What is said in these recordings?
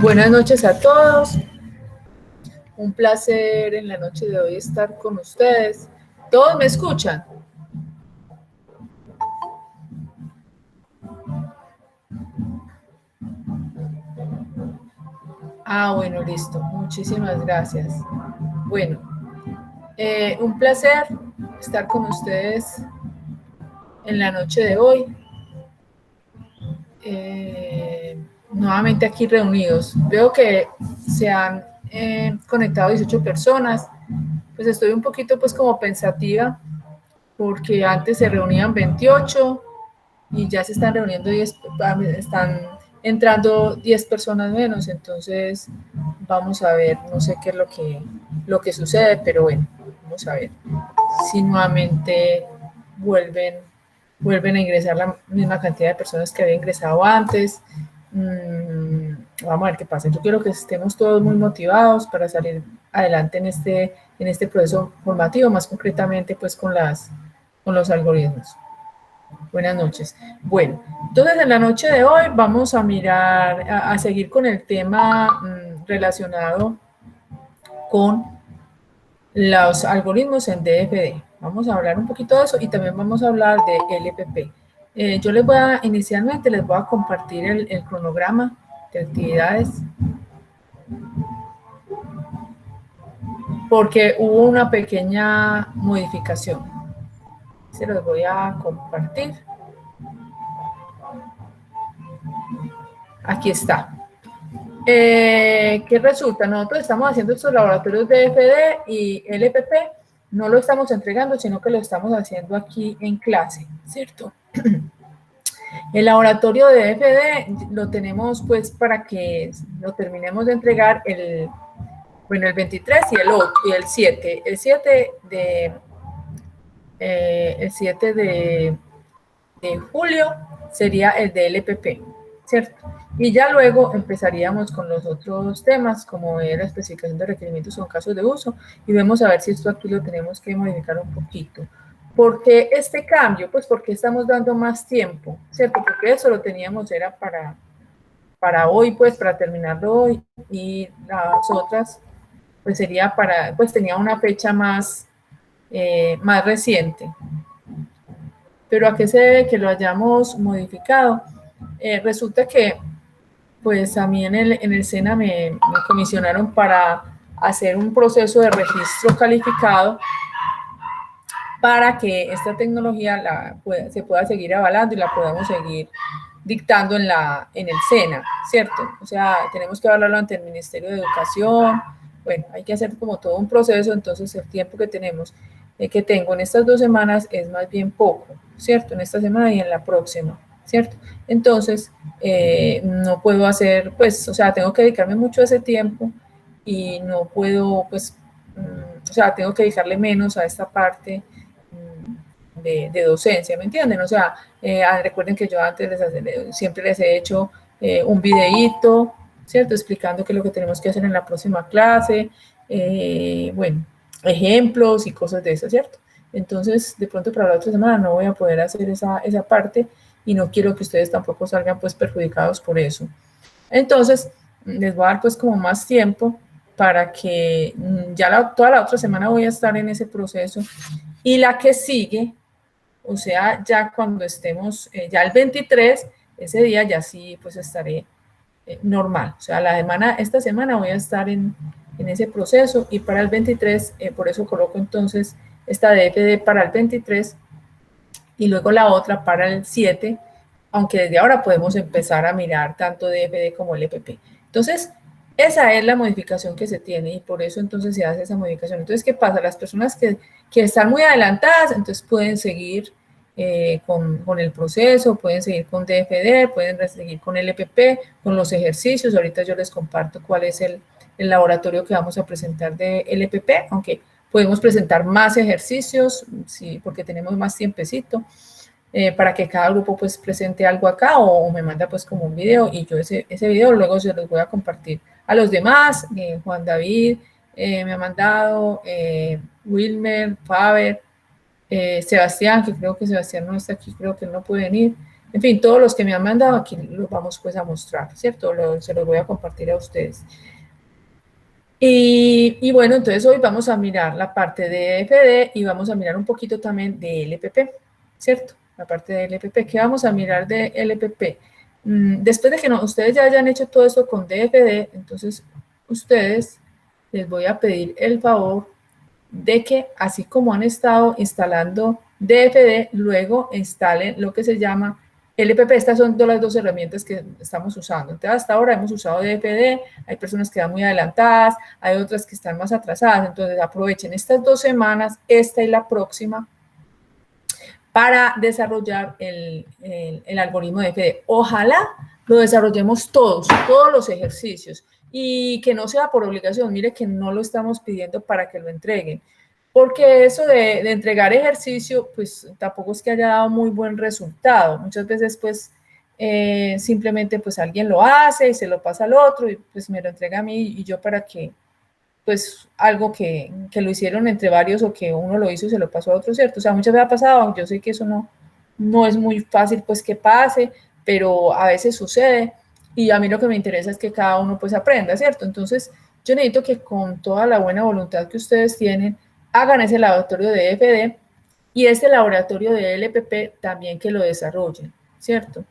Buenas noches a todos. Un placer en la noche de hoy estar con ustedes. ¿Todos me escuchan? Bueno, listo. Muchísimas gracias. Bueno, un placer estar con ustedes en la noche de hoy. Nuevamente aquí reunidos. Veo que se han conectado 18 personas. Pues estoy un poquito pues como pensativa porque antes se reunían 28 y ya se están reuniendo 10, están entrando 10 personas menos, entonces vamos a ver, no sé qué es lo que sucede, pero bueno, vamos a ver si nuevamente vuelven a ingresar la misma cantidad de personas que había ingresado antes. Vamos a ver qué pasa. Yo quiero que estemos todos muy motivados para salir adelante en este proceso formativo, más concretamente pues con los algoritmos. Buenas noches. Bueno, entonces en la noche de hoy vamos a mirar, a seguir con el tema relacionado con los algoritmos en DFD. Vamos a hablar un poquito de eso y también vamos a hablar de LPP. Yo inicialmente les voy a compartir el cronograma de actividades porque hubo una pequeña modificación. Se los voy a compartir. Aquí está. ¿Qué resulta? Nosotros estamos haciendo estos laboratorios de DFD y LPP, no lo estamos entregando, sino que lo estamos haciendo aquí en clase, ¿cierto? El laboratorio de DFD lo tenemos pues para que lo terminemos de entregar el 23 y el 7. El 7 de julio sería el de LPP, ¿cierto? Y ya luego empezaríamos con los otros temas, como es la especificación de requerimientos con casos de uso, y vemos a ver si esto aquí lo tenemos que modificar un poquito. ¿Por qué este cambio? Pues porque estamos dando más tiempo, ¿cierto? Porque eso lo teníamos, era para hoy, pues para terminarlo hoy, y las otras, pues sería pues tenía una fecha más reciente. Pero ¿a qué se debe que lo hayamos modificado? Resulta que pues a mí en el SENA me comisionaron para hacer un proceso de registro calificado para que esta tecnología se pueda seguir avalando y la podamos seguir dictando en el SENA, ¿cierto? O sea, tenemos que avalarlo ante el Ministerio de Educación. Bueno, hay que hacer como todo un proceso, entonces el tiempo que que tengo en estas 2 semanas es más bien poco, ¿cierto? En esta semana y en la próxima, ¿cierto? Entonces, no puedo hacer, pues, o sea, tengo que dedicarme mucho a ese tiempo y no puedo, pues, o sea, tengo que dedicarle menos a esta parte de docencia, ¿me entienden? O sea, recuerden que yo antes siempre les he hecho un videíto, ¿cierto? Explicando qué es lo que tenemos que hacer en la próxima clase, bueno, ejemplos y cosas de esas, ¿cierto? Entonces, de pronto para la otra semana no voy a poder hacer esa parte y no quiero que ustedes tampoco salgan pues perjudicados por eso. Entonces, les voy a dar pues como más tiempo para que ya toda la otra semana voy a estar en ese proceso y la que sigue, o sea, ya cuando estemos, ya el 23, ese día ya sí pues estaré normal. O sea, esta semana voy a estar en ese proceso y para el 23, por eso coloco entonces esta DFD para el 23 y luego la otra para el 7, aunque desde ahora podemos empezar a mirar tanto DFD como el EPP. Entonces, esa es la modificación que se tiene y por eso entonces se hace esa modificación. Entonces, ¿qué pasa? Las personas que están muy adelantadas, entonces pueden seguir con el proceso, pueden seguir con DFD, pueden seguir con el EPP, con los ejercicios. Ahorita yo les comparto cuál es el laboratorio que vamos a presentar de LPP, aunque podemos presentar más ejercicios, sí, porque tenemos más tiempecito, para que cada grupo pues presente algo acá o me manda pues como un video y yo ese video luego se los voy a compartir a los demás. Juan David me ha mandado, Wilmer, Faber, Sebastián, que creo que Sebastián no está aquí, creo que no puede venir, En fin, todos los que me han mandado aquí los vamos pues a mostrar, ¿cierto? Se los voy a compartir a ustedes. Y bueno, entonces hoy vamos a mirar la parte de FD y vamos a mirar un poquito también de LPP, ¿cierto? La parte de LPP. ¿Qué vamos a mirar de LPP? Después de que ustedes ya hayan hecho todo esto con DFD, entonces ustedes les voy a pedir el favor de que, así como han estado instalando DFD, luego instalen lo que se llama LPP. Estas son las dos herramientas que estamos usando. Entonces, hasta ahora hemos usado DFD, hay personas que van muy adelantadas, hay otras que están más atrasadas, entonces aprovechen estas 2 semanas, esta y la próxima, para desarrollar el algoritmo de DFD. Ojalá lo desarrollemos todos los ejercicios, y que no sea por obligación. Mire que no lo estamos pidiendo para que lo entreguen, porque eso de entregar ejercicio, pues tampoco es que haya dado muy buen resultado. Muchas veces, pues, simplemente, pues, alguien lo hace y se lo pasa al otro, y pues me lo entrega a mí, y yo para que, pues, algo que lo hicieron entre varios, o que uno lo hizo y se lo pasó a otro, ¿cierto? O sea, muchas veces ha pasado, yo sé que eso no es muy fácil, pues, que pase, pero a veces sucede, y a mí lo que me interesa es que cada uno, pues, aprenda, ¿cierto? Entonces, yo necesito que con toda la buena voluntad que ustedes tienen, hagan ese laboratorio de FD, y este laboratorio de LPP también que lo desarrollen, ¿cierto?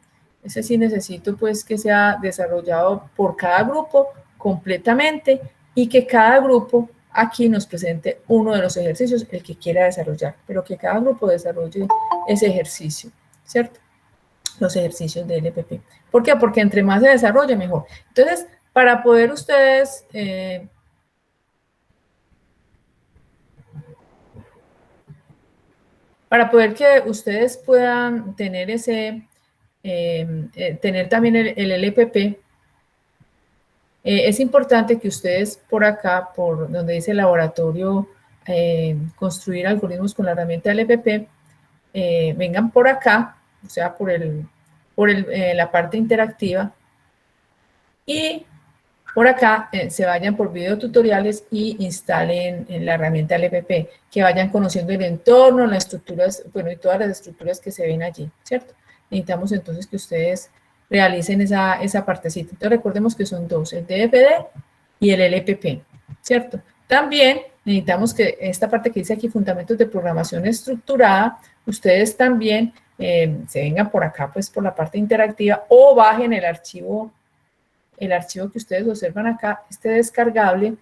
Ese sí necesito, pues, que sea desarrollado por cada grupo completamente, y que cada grupo aquí nos presente uno de los ejercicios, el que quiera desarrollar, pero que cada grupo desarrolle ese ejercicio, ¿cierto? Los ejercicios de LPP. ¿Por qué? Porque entre más se desarrolle, mejor. Entonces, para poder ustedes... para poder que ustedes puedan tener tener también el LPP, es importante que ustedes por acá, por donde dice laboratorio, construir algoritmos con la herramienta LPP, vengan por acá, o sea, por la parte interactiva, y por acá se vayan por videotutoriales y instalen la herramienta LPP, que vayan conociendo el entorno, las estructuras, bueno, y todas las estructuras que se ven allí, ¿cierto? Necesitamos entonces que ustedes realicen esa partecita. Entonces recordemos que son dos, el DFD y el LPP, ¿cierto? También necesitamos que esta parte que dice aquí, fundamentos de programación estructurada, ustedes también se vengan por acá, pues por la parte interactiva, o bajen el archivo que ustedes observan acá, este descargable,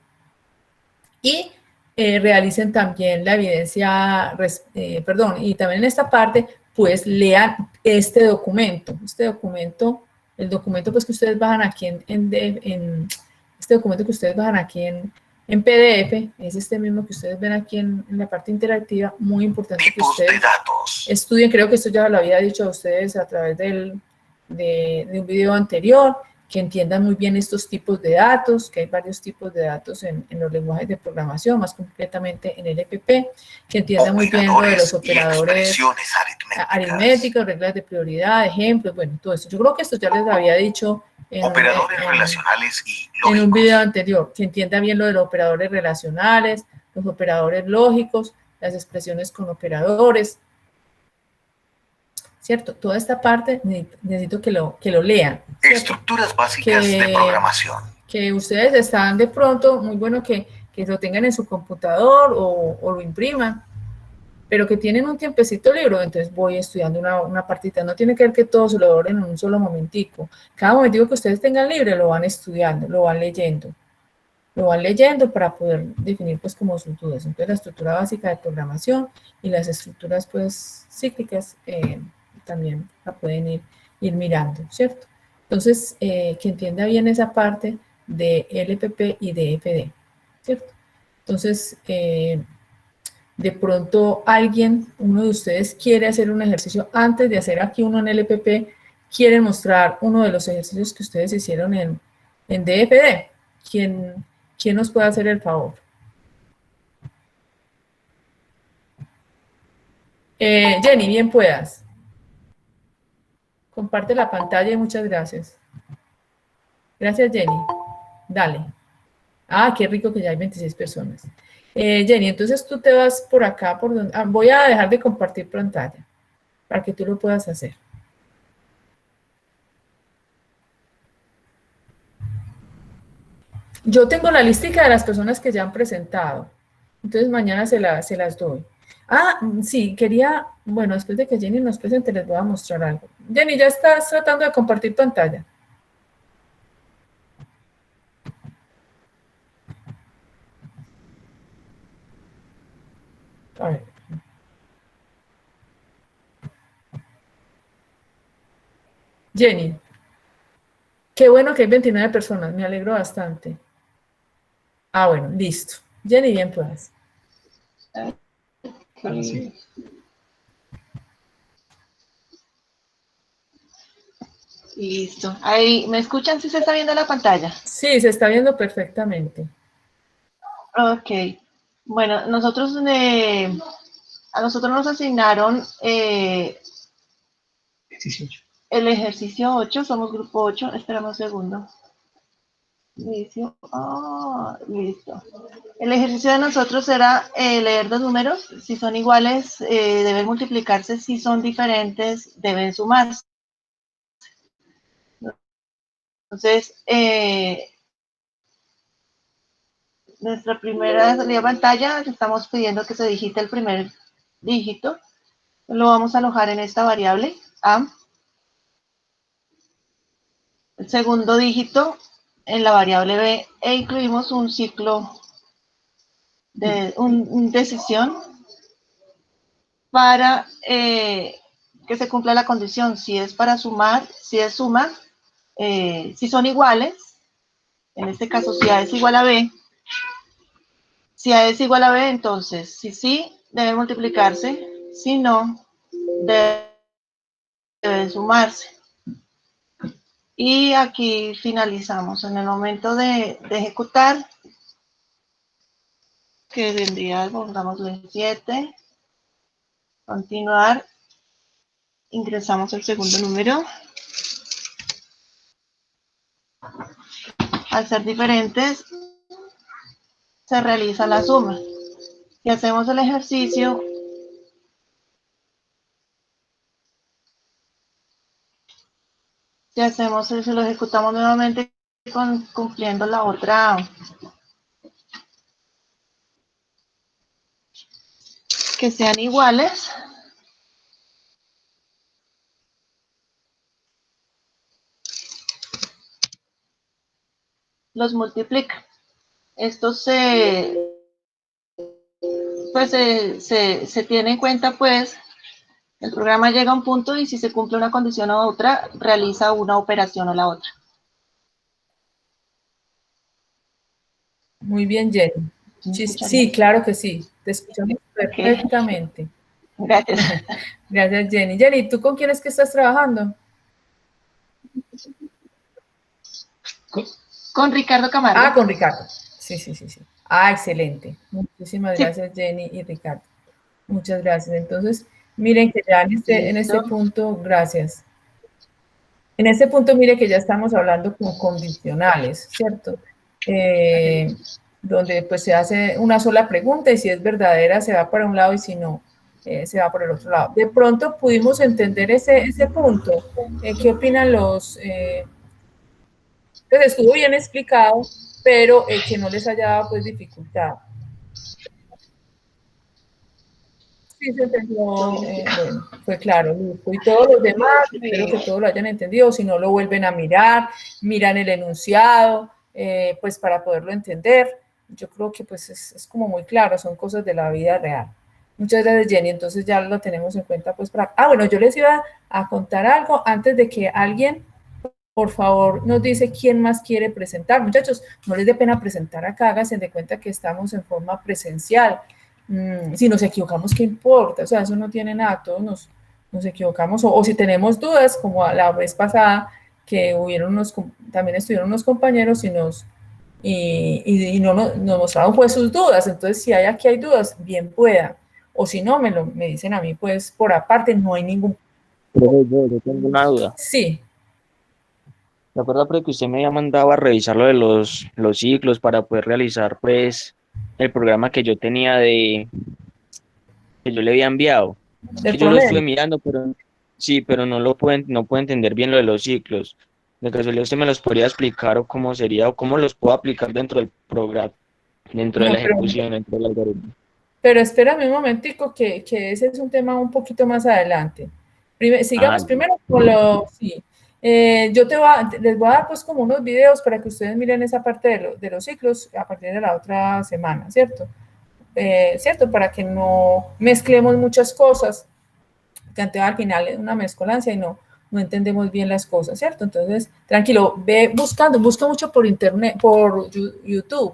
y realicen también la evidencia, y también en esta parte, pues lean este documento, el documento pues que ustedes bajan aquí este documento que ustedes bajan aquí en PDF, es este mismo que ustedes ven aquí en la parte interactiva. Muy importante que ustedes estudien. Creo que esto ya lo había dicho a ustedes a través de un video anterior, que entiendan muy bien estos tipos de datos, que hay varios tipos de datos en los lenguajes de programación, más concretamente en el LPP, que entiendan muy bien lo de los operadores aritméticos, reglas de prioridad, ejemplos, bueno, todo esto. Yo creo que esto ya les había dicho operadores relacionales y lógicos. En un video anterior, que entienda bien lo de los operadores relacionales, los operadores lógicos, las expresiones con operadores, ¿cierto? Toda esta parte necesito que lo lean, ¿cierto? Estructuras básicas de programación. Que ustedes están de pronto, muy bueno que lo tengan en su computador o lo impriman, pero que tienen un tiempecito libre, entonces voy estudiando una partita. No tiene que ver que todo se lo logren en un solo momentico. Cada momentico que ustedes tengan libre lo van estudiando, lo van leyendo para poder definir pues como sus dudas. Entonces la estructura básica de programación y las estructuras pues cíclicas también la pueden ir mirando, ¿cierto? Entonces, que entienda bien esa parte de LPP y de FD, ¿cierto? Entonces, de pronto uno de ustedes quiere hacer un ejercicio antes de hacer aquí uno en LPP, quiere mostrar uno de los ejercicios que ustedes hicieron en DFD. ¿Quién nos puede hacer el favor? Jenny, bien puedas. Comparte la pantalla y muchas gracias. Gracias, Jenny. Dale. Ah, qué rico que ya hay 26 personas. Jenny, entonces tú te vas por acá, voy a dejar de compartir pantalla para que tú lo puedas hacer. Yo tengo la listica de las personas que ya han presentado. Entonces mañana se las doy. Ah, sí, quería, bueno, después de que Jenny nos presente, les voy a mostrar algo. Jenny, ¿ya estás tratando de compartir pantalla? A ver. Jenny, qué bueno que hay 29 personas, me alegro bastante. Ah, bueno, listo. Jenny, bien pues. Sí. Listo. Ahí, ¿me escuchan si se está viendo la pantalla? Sí, se está viendo perfectamente. Ok. Bueno, a nosotros nos asignaron 18. El ejercicio 8, somos grupo 8. Esperamos un segundo. Listo. Listo. El ejercicio de nosotros era leer dos números. Si son iguales, deben multiplicarse. Si son diferentes, deben sumarse. Entonces, nuestra primera salida a pantalla, estamos pidiendo que se digite el primer dígito. Lo vamos a alojar en esta variable A. El segundo dígito en la variable B e incluimos un ciclo de decisión para que se cumpla la condición. Si es para sumar, si es suma, si son iguales, en este caso si A es igual a B, si A es igual a B, entonces si sí, debe multiplicarse, si no, deben sumarse. Y aquí finalizamos. En el momento de ejecutar, que vendría, pongámosle 7, continuar, ingresamos el segundo número. Al ser diferentes, se realiza la suma. Si hacemos el ejercicio, si lo ejecutamos nuevamente cumpliendo la otra, que sean iguales, los multiplica. Esto se tiene en cuenta, pues, el programa llega a un punto y si se cumple una condición u otra, realiza una operación o la otra. Muy bien, Jenny. Sí, claro que sí. Te escuchamos perfectamente. Gracias. Gracias, Jenny. Jenny, ¿tú con quién es que estás trabajando? Con Ricardo Camargo. Ah, con Ricardo. Sí. Ah, excelente. Muchísimas gracias, Jenny y Ricardo. Muchas gracias. Entonces, miren que ya en este punto, gracias. En este punto, mire que ya estamos hablando con condicionales, ¿cierto? Donde pues se hace una sola pregunta y si es verdadera se va para un lado y si no, se va por el otro lado. De pronto pudimos entender ese punto. ¿Qué opinan los...? Pues estuvo bien explicado, pero que no les haya dado pues dificultad. Sí, se entendió, bueno, fue claro, Luco. Y todos los demás, espero que todos lo hayan entendido, si no lo vuelven a mirar, miran el enunciado, pues para poderlo entender. Yo creo que pues es como muy claro, son cosas de la vida real. Muchas gracias, Jenny, entonces ya lo tenemos en cuenta pues para... Ah, bueno, yo les iba a contar algo antes de que alguien, por favor, nos dice quién más quiere presentar. Muchachos, no les dé pena presentar acá, háganse de cuenta que estamos en forma presencial. Si nos equivocamos, ¿qué importa? O sea, eso no tiene nada, todos nos equivocamos, o si tenemos dudas, como la vez pasada, que también estuvieron unos compañeros y no nos mostraron pues sus dudas, entonces si aquí hay dudas, bien pueda, o si no, me dicen a mí, pues por aparte, no hay ningún... Yo tengo una duda. Sí. ¿Se acuerda que usted me había mandado a revisar lo de los ciclos para poder realizar pues el programa que yo tenía que yo le había enviado? ¿El Que yo lo estuve problema? mirando, pero sí, pero no puedo entender bien lo de los ciclos. De casualidad usted me los podría explicar o cómo sería o cómo los puedo aplicar dentro del programa, dentro de No, la ejecución, dentro del algoritmo. pero espérame un momentico que ese es un tema un poquito más adelante. Sigamos Listo. primero con sí. Yo les voy a dar pues como unos videos para que ustedes miren esa parte de los ciclos a partir de la otra semana, ¿cierto? ¿Cierto? Para que no mezclemos muchas cosas, que antes al final es una mezcolancia y no entendemos bien las cosas, ¿cierto? Entonces, tranquilo, busca mucho por internet, por YouTube.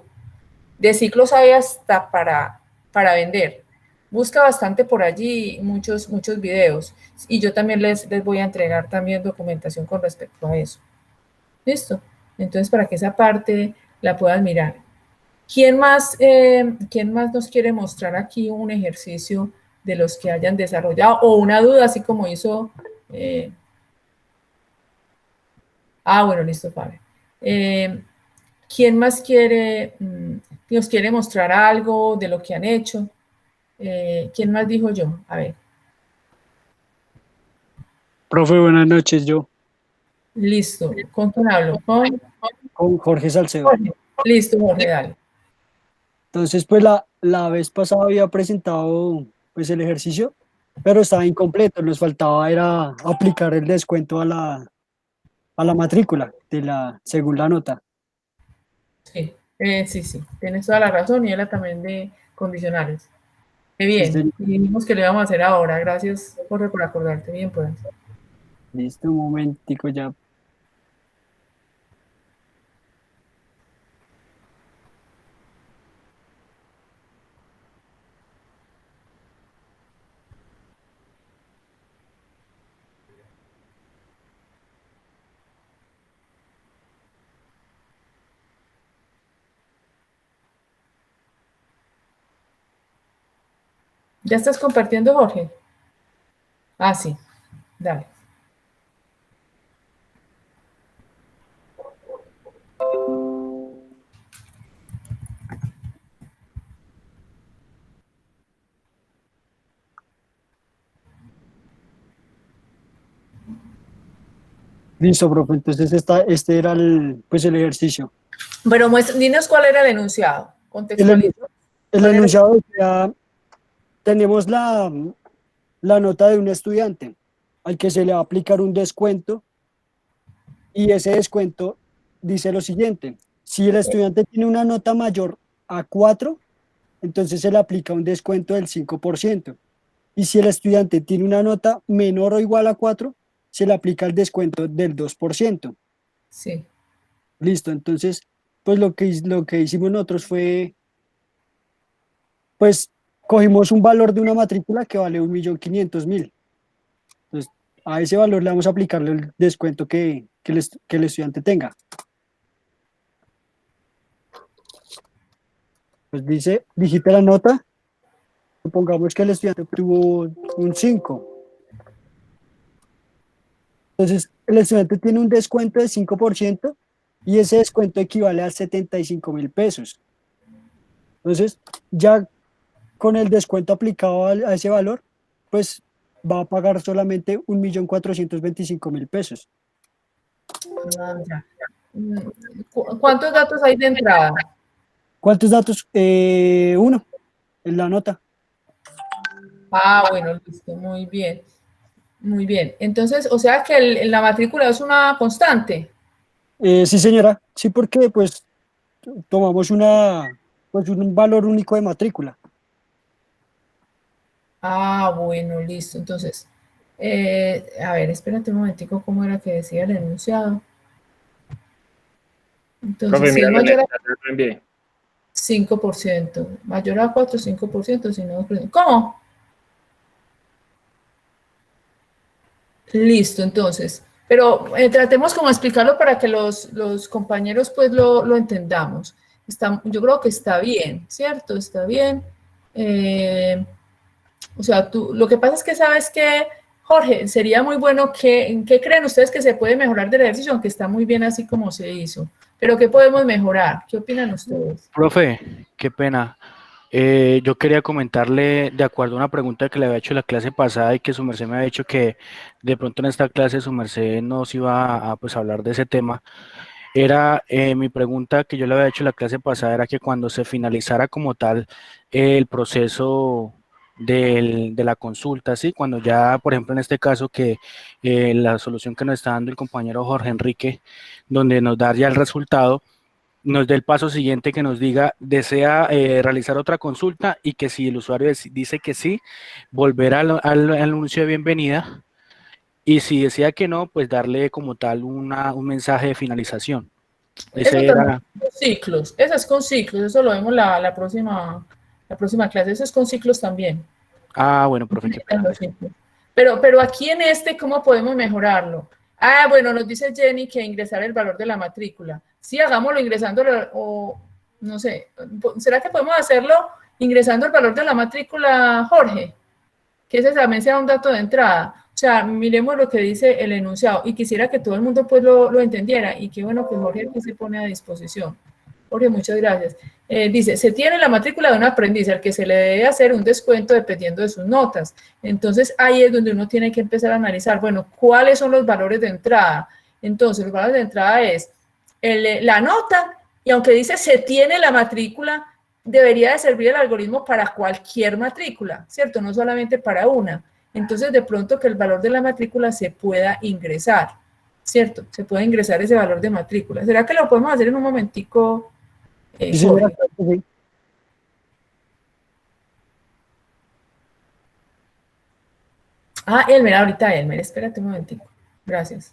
De ciclos hay hasta para vender. Busca bastante por allí muchos videos. Y yo también les voy a entregar también documentación con respecto a eso. ¿Listo? Entonces, para que esa parte la puedan mirar. ¿Quién más nos quiere mostrar aquí un ejercicio de los que hayan desarrollado? O una duda, así como hizo... bueno, listo, Fabio. ¿Quién más nos quiere mostrar algo de lo que han hecho? ¿Quién más dijo yo? A ver. Profe, buenas noches, yo, Listo. ¿Con quién hablo? con Jorge Salcedo. Jorge. Listo, Jorge, dale. Entonces, pues la vez pasada había presentado pues el ejercicio, pero estaba incompleto, nos faltaba era aplicar el descuento a la matrícula de según la nota. Sí, sí, tienes toda la razón y era también de condicionales. Qué Sí, bien, y dijimos que lo íbamos a hacer ahora, gracias Jorge por acordarte bien, pues. listo, un momentico ya. ¿Ya estás compartiendo, Jorge? Sí, dale. Listo, profe, entonces este era pues el ejercicio. Pero dinos cuál era el enunciado, contextualiza. El enunciado decía, tenemos la nota de un estudiante al que se le va a aplicar un descuento y ese descuento dice lo siguiente: si el estudiante tiene una nota mayor a 4, entonces se le aplica un descuento del 5%. Y si el estudiante tiene una nota menor o igual a 4, se le aplica el descuento del 2%. Sí. Listo, entonces, pues lo que hicimos nosotros fue, pues cogimos un valor de una matrícula que vale 1.500.000. Entonces, a ese valor le vamos a aplicarle el descuento que el estudiante tenga. Pues digite la nota. Supongamos que el estudiante obtuvo un 5. Entonces, el estudiante tiene un descuento de 5% y ese descuento equivale a 75.000 pesos. Entonces, ya con el descuento aplicado a ese valor, pues va a pagar solamente 1.425.000 pesos. Ya. ¿Cuántos datos hay de entrada? ¿Cuántos datos? Uno, en la nota. Bueno, listo, muy bien. Muy bien. Entonces, o sea que la matrícula es una constante. Sí, señora. Sí, porque pues tomamos pues, un valor único de matrícula. Bueno, listo. Entonces, a ver, espérate un momentico, ¿cómo era que decía el enunciado? Entonces, Profe, si es mira, mayor a lo envié. 5%, mayor a 4, 5%, si no, ¿cómo? Listo, entonces. Pero tratemos como explicarlo para que los compañeros pues lo entendamos. Yo creo que está bien, ¿cierto? Está bien. O sea, lo que pasa es que sabes que, Jorge, sería muy bueno ¿qué creen ustedes que se puede mejorar del ejercicio? Aunque está muy bien así como se hizo. Pero ¿qué podemos mejorar? ¿Qué opinan ustedes? Profe, qué pena. Yo quería comentarle, de acuerdo a una pregunta que le había hecho la clase pasada y que su merced me había dicho que de pronto en esta clase su merced nos iba pues, a hablar de ese tema. Era mi pregunta que yo le había hecho la clase pasada, era que cuando se finalizara como tal el proceso de la consulta, ¿sí? Cuando ya, por ejemplo, en este caso que la solución que nos está dando el compañero Jorge Enrique, donde nos da ya el resultado, nos dé el paso siguiente que nos diga, desea realizar otra consulta y que si el usuario dice que sí, volver al anuncio de bienvenida y si decía que no, pues darle como tal un mensaje de finalización. Eso Ese también era, es con ciclos, eso es con ciclos, eso lo vemos la próxima clase, eso es con ciclos también. bueno, profe, qué pena. Pero aquí en este, ¿cómo podemos mejorarlo? Ah, bueno, nos dice Jenny que ingresar el valor de la matrícula. Sí, hagámoslo ingresando, o no sé, ¿será que podemos hacerlo ingresando el valor de la matrícula, Jorge? Que ese también sea un dato de entrada. O sea, miremos lo que dice el enunciado y quisiera que todo el mundo pues lo entendiera y qué bueno que Jorge aquí se pone a disposición. Jorge, muchas gracias. Dice, se tiene la matrícula de un aprendiz al que se le debe hacer un descuento dependiendo de sus notas. Entonces, ahí es donde uno tiene que empezar a analizar, bueno, ¿cuáles son los valores de entrada? Entonces, los valores de entrada es la nota, y aunque dice se tiene la matrícula, debería de servir el algoritmo para cualquier matrícula, ¿cierto? No solamente para una. Entonces, de pronto que el valor de la matrícula se pueda ingresar, ¿cierto? Se puede ingresar ese valor de matrícula. ¿Será que lo podemos hacer en un momentico, Sí, señora, Jorge? claro que sí. Ah, Elmer, ahorita Elmer, espérate un momentico. Gracias.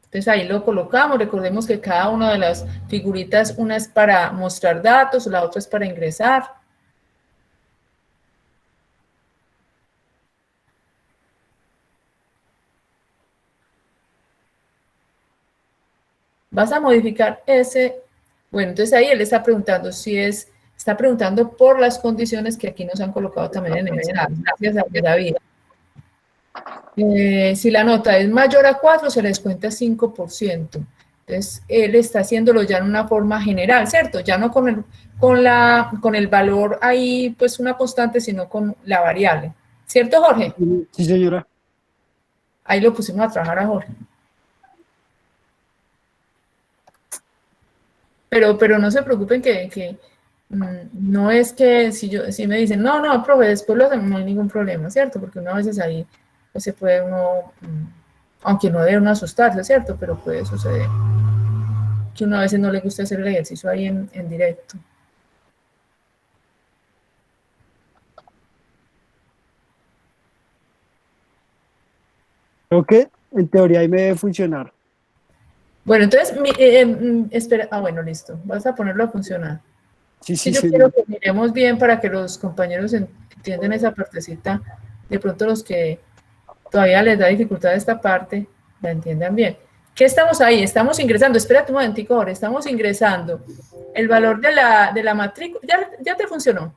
Entonces ahí lo colocamos. Recordemos que cada una de las figuritas, una es para mostrar datos, la otra es para ingresar. Vas a modificar ese. Bueno, entonces ahí él está preguntando está preguntando por las condiciones que aquí nos han colocado también en el chat. Gracias a David. Si la nota es mayor a 4, se le descuenta 5%. Entonces, él está haciéndolo ya en una forma general, ¿cierto? Ya no con el valor ahí, pues una constante, sino con la variable. ¿Cierto, Jorge? Sí, señora. Ahí lo pusimos a trabajar a Jorge. Pero no se preocupen que no es que si me dicen, no, profe, después lo hacemos, no hay ningún problema, ¿cierto? Porque uno a veces ahí pues se puede aunque no debe uno asustarse, ¿cierto? Pero puede suceder que uno a veces no le gusta hacer el ejercicio ahí en directo. Creo que en teoría ahí me debe funcionar. Bueno, entonces, espera, bueno, listo, vas a ponerlo a funcionar. Sí, Sí, sí, yo sí. quiero que miremos bien para que los compañeros entiendan esa partecita, de pronto los que todavía les da dificultad esta parte, la entiendan bien. ¿Qué estamos ahí? Estamos ingresando, espérate un momentico ahora, estamos ingresando el valor de la matrícula, ¿ya te funcionó?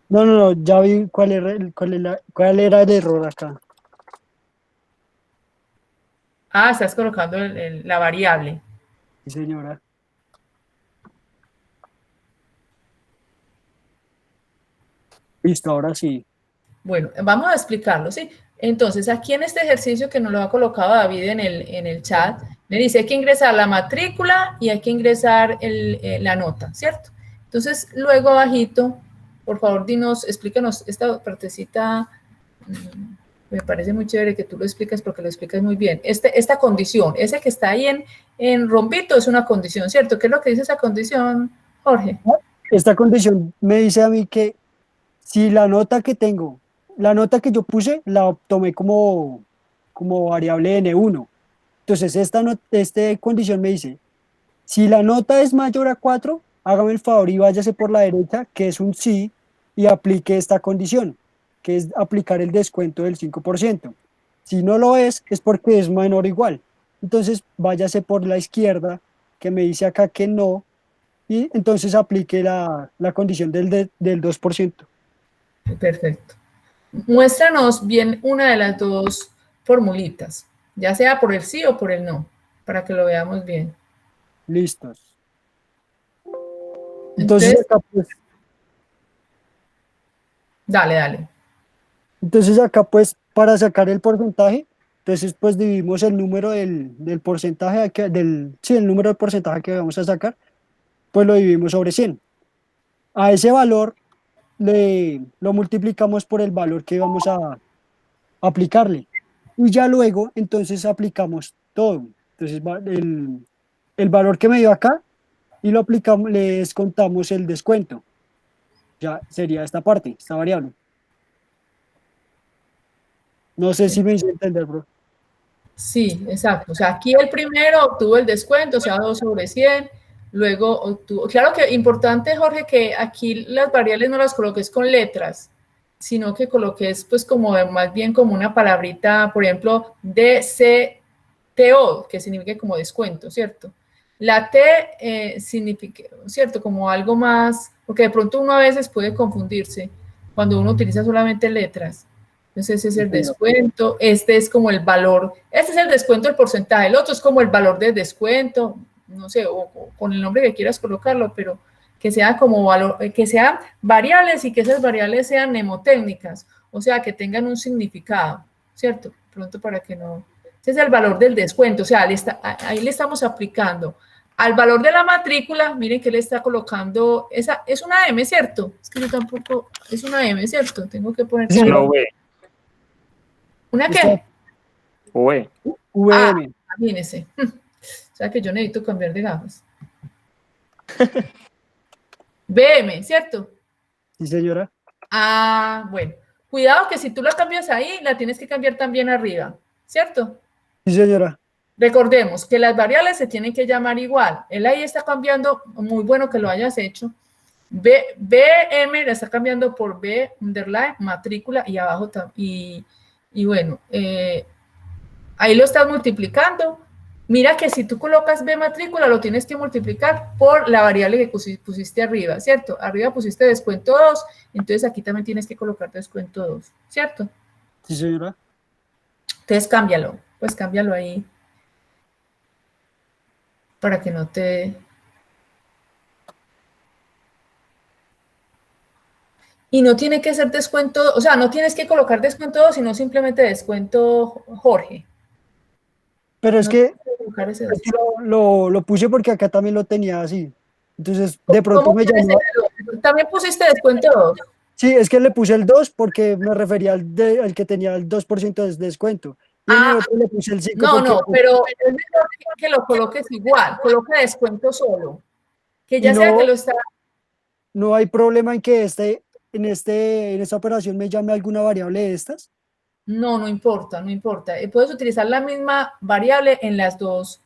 No, ya vi cuál era el error acá. Ah, estás colocando la variable. Sí, señora. Listo, ahora sí. Bueno, vamos a explicarlo, ¿sí? Entonces, aquí en este ejercicio que nos lo ha colocado David en el chat, me dice hay que ingresar la matrícula y hay que ingresar la nota, ¿cierto? Entonces, luego abajito, por favor, explícanos esta partecita, me parece muy chévere que tú lo expliques porque lo explicas muy bien. Esta condición, ese que está ahí en rombito es una condición, ¿cierto? ¿Qué es lo que dice esa condición, Jorge? Esta condición me dice a mí que si la nota que tengo, la nota que yo puse, la tomé como variable n1. Entonces, esta condición me dice, si la nota es mayor a 4, hágame el favor y váyase por la derecha, que es un sí, y aplique esta condición, que es aplicar el descuento del 5%. Si no lo es porque es menor o igual. Entonces, váyase por la izquierda, que me dice acá que no, y entonces aplique la condición del 2%. Perfecto. Muéstranos bien una de las dos formulitas, ya sea por el sí o por el no, para que lo veamos bien. Listos. Entonces Entonces, acá pues, dale. para sacar el porcentaje, entonces pues dividimos el número del porcentaje, sí, el número del porcentaje que vamos a sacar, pues lo dividimos sobre 100. A ese valor lo multiplicamos por el valor que vamos a aplicarle. Y ya luego, entonces aplicamos todo. Entonces, el valor que me dio acá y lo aplicamos, le descontamos el descuento. Ya sería esta parte, esta variable. No sé si me hice entender, bro. Sí, exacto. O sea, aquí el primero obtuvo el descuento, o sea, 2 sobre 100. Luego obtuvo, claro que importante, Jorge, que aquí las variables no las coloques con letras, sino que coloques pues como más bien como una palabrita, por ejemplo, DCTO, que significa como descuento, ¿cierto? La T significa, ¿cierto? Como algo más, porque de pronto uno a veces puede confundirse cuando uno utiliza solamente letras. Entonces ese es el descuento, este es como el valor, este es el descuento del porcentaje, el otro es como el valor del descuento, no sé, o con el nombre que quieras colocarlo, pero que sea como valor, que sean variables y que esas variables sean mnemotécnicas, o sea, que tengan un significado, ¿cierto? Pronto para que no... Ese es el valor del descuento, o sea, ahí le estamos aplicando al valor de la matrícula, miren que le está colocando, esa es una M, ¿cierto? Es que yo tampoco, es una M, ¿cierto? Tengo que poner... Sí, No, V. ¿Una qué? V. VM. Imagínese. O sea que yo necesito cambiar de gafas. BM, ¿cierto? Sí, señora. Ah, bueno. Cuidado que si tú la cambias ahí, la tienes que cambiar también arriba, ¿cierto? Sí, señora. Recordemos que las variables se tienen que llamar igual. Él ahí está cambiando, muy bueno que lo hayas hecho. BM la está cambiando por B, underline, matrícula y abajo y bueno, ahí lo estás multiplicando. Mira que si tú colocas B matrícula, lo tienes que multiplicar por la variable que pusiste arriba, ¿cierto? Arriba pusiste descuento 2, entonces aquí también tienes que colocar descuento 2, ¿cierto? Sí, señora. Entonces cámbialo, pues cámbialo ahí para que no te... Y no tiene que ser descuento, o sea, no tienes que colocar descuento 2, sino simplemente descuento Jorge. Pero es No que, colocar ese es que lo puse porque acá también lo tenía así. Entonces, de pronto ¿Cómo me tienes llamó. el 2? También pusiste descuento 2. Sí, es que le puse el 2 porque me refería al que tenía el 2% de descuento. Y en el otro le puse el 5 No, porque... no, pero es mejor que lo coloques igual, coloca descuento solo, que Y ya sea que no, lo está... no hay problema en que en esta operación me llame alguna variable de estas. No, no importa, no importa. Puedes utilizar la misma variable en las dos,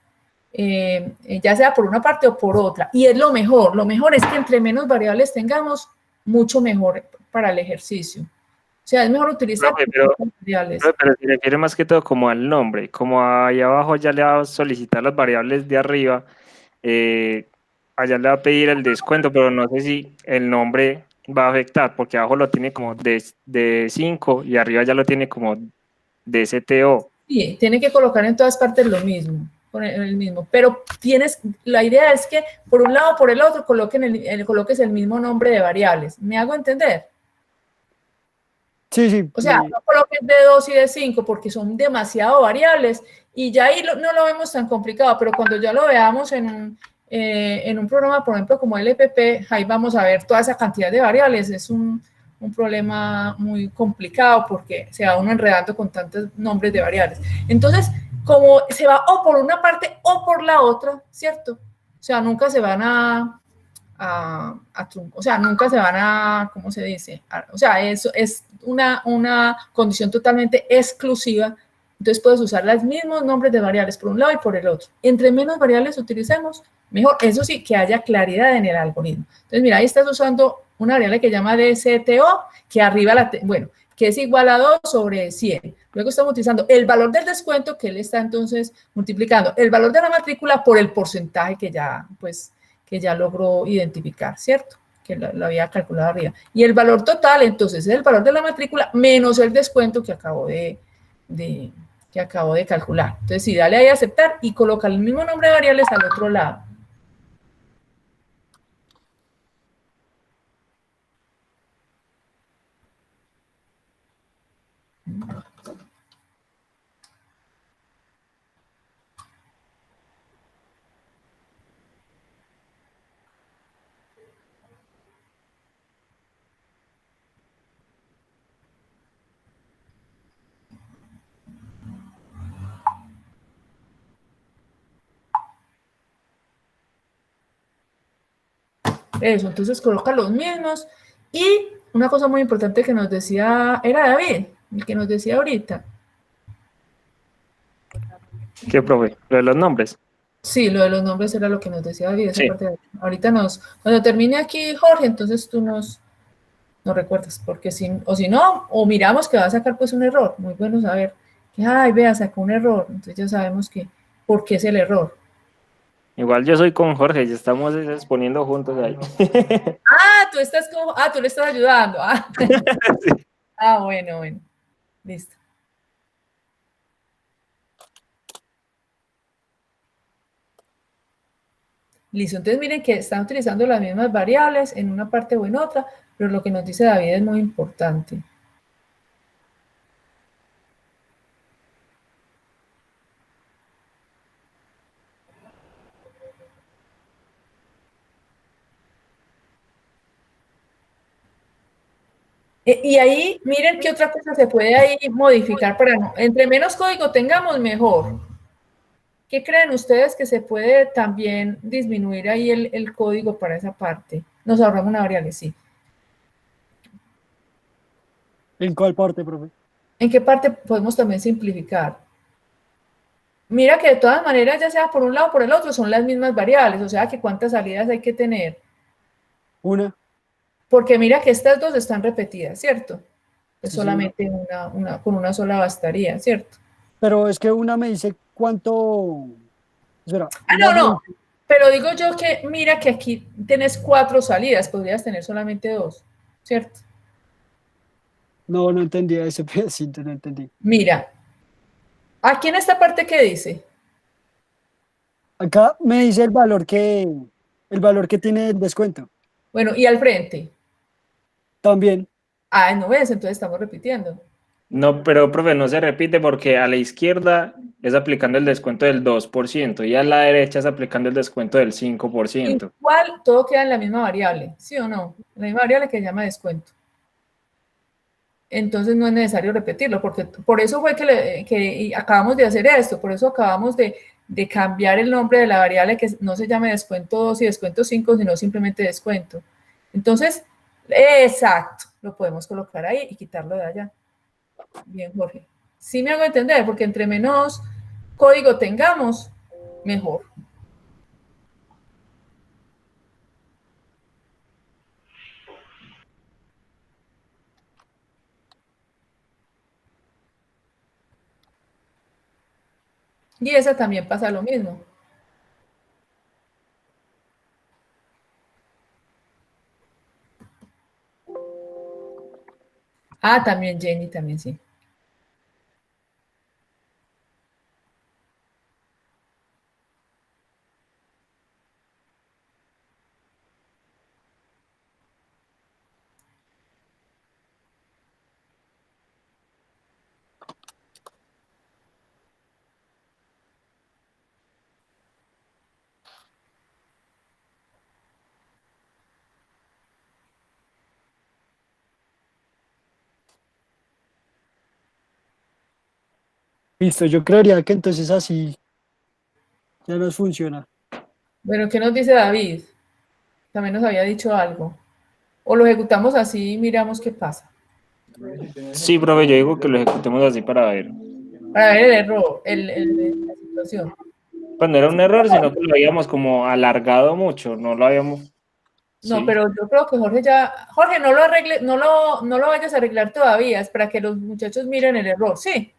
ya sea por una parte o por otra. Y es lo mejor es que entre menos variables tengamos, mucho mejor para el ejercicio. O sea, es mejor utilizar variables. Pero se refiere más que todo como al nombre, como ahí abajo ya le va a solicitar las variables de arriba, allá le va a pedir el descuento, pero no sé si el nombre va a afectar, porque abajo lo tiene como de 5 y arriba ya lo tiene como de STO. Sí, tiene que colocar en todas partes lo mismo, el mismo, pero la idea es que por un lado o por el otro coloques el mismo nombre de variables. ¿Me hago entender? Sí, sí. O sea, no coloques de 2 y de 5 porque son demasiado variables y ya ahí no lo vemos tan complicado, pero cuando ya lo veamos en un programa, por ejemplo, como LPP, ahí vamos a ver toda esa cantidad de variables. Es un problema muy complicado porque se va uno enredando con tantos nombres de variables. Entonces, como se va o por una parte o por la otra, ¿cierto? O sea, nunca se van o sea, nunca se van a, ¿cómo se dice? O sea, eso es una condición totalmente exclusiva. Entonces puedes usar los mismos nombres de variables por un lado y por el otro. Entre menos variables utilicemos, mejor. Eso sí, que haya claridad en el algoritmo. Entonces, mira, ahí estás usando una variable que llama DCTO, que arriba que es igual a 2 sobre 100. Luego estamos utilizando el valor del descuento, que él está entonces multiplicando el valor de la matrícula por el porcentaje que ya, pues, que ya logró identificar, ¿cierto? Que lo había calculado arriba. Y el valor total, entonces, es el valor de la matrícula menos el descuento que acabo de calcular. Entonces, sí, dale ahí a aceptar y coloca el mismo nombre de variables al otro lado. Eso, entonces coloca los mismos. Y una cosa muy importante que nos decía, era David, el que nos decía ahorita. ¿Qué, profe? Lo de los nombres. Sí, lo de los nombres era lo que nos decía David. Esa Sí. parte ahorita cuando termine aquí Jorge, entonces tú nos recuerdas, porque si no, o miramos que va a sacar pues un error. Muy bueno saber que, ay, vea, sacó un error. Entonces ya sabemos por qué es el error. Igual yo soy con Jorge, ya estamos exponiendo juntos ahí. Tú le estás ayudando. Sí. Bueno, listo. Listo, entonces miren que están utilizando las mismas variables en una parte o en otra, pero lo que nos dice David es muy importante. Y ahí, miren qué otra cosa se puede ahí modificar entre menos código tengamos, mejor. ¿Qué creen ustedes que se puede también disminuir ahí el código para esa parte? Nos ahorramos una variable, sí. ¿En cuál parte, profe? ¿En qué parte podemos también simplificar? Mira que de todas maneras, ya sea por un lado o por el otro, son las mismas variables, o sea que cuántas salidas hay que tener. Una. Porque mira que estas dos están repetidas, ¿cierto? Pues Sí, solamente con una sola bastaría, ¿cierto? pero es que una me dice cuánto. Espera, No. Pero digo yo que mira que aquí tienes 4 salidas, podrías tener solamente 2, ¿cierto? No entendía ese pedacito, no entendí. Mira, aquí en esta parte, ¿qué dice? Acá me dice el valor que tiene el descuento. Bueno, y al frente. También. No ves, entonces estamos repitiendo. No, pero profe, no se repite porque a la izquierda es aplicando el descuento del 2% y a la derecha es aplicando el descuento del 5%. Igual todo queda en la misma variable, ¿sí o no? La misma variable que se llama descuento. Entonces no es necesario repetirlo, porque por eso fue que acabamos de hacer esto, por eso acabamos de cambiar el nombre de la variable que no se llame descuento 2 y descuento 5, sino simplemente descuento. Entonces, exacto, lo podemos colocar ahí y quitarlo de allá. Bien, Jorge. Sí me hago entender, porque entre menos código tengamos, mejor. Y esa también pasa lo mismo. También Jenny, también sí. Listo, yo creería que entonces así ya nos funciona. Bueno, ¿qué nos dice David? También nos había dicho algo. O lo ejecutamos así y miramos qué pasa. Sí, profe, yo digo que lo ejecutemos así para ver. Para ver el error, la situación. Pues no era un error, sino que lo habíamos como alargado mucho, no lo habíamos... No, Sí. pero yo creo que Jorge, no lo arregle, no lo vayas a arreglar todavía, es para que los muchachos miren el error, ¿sí?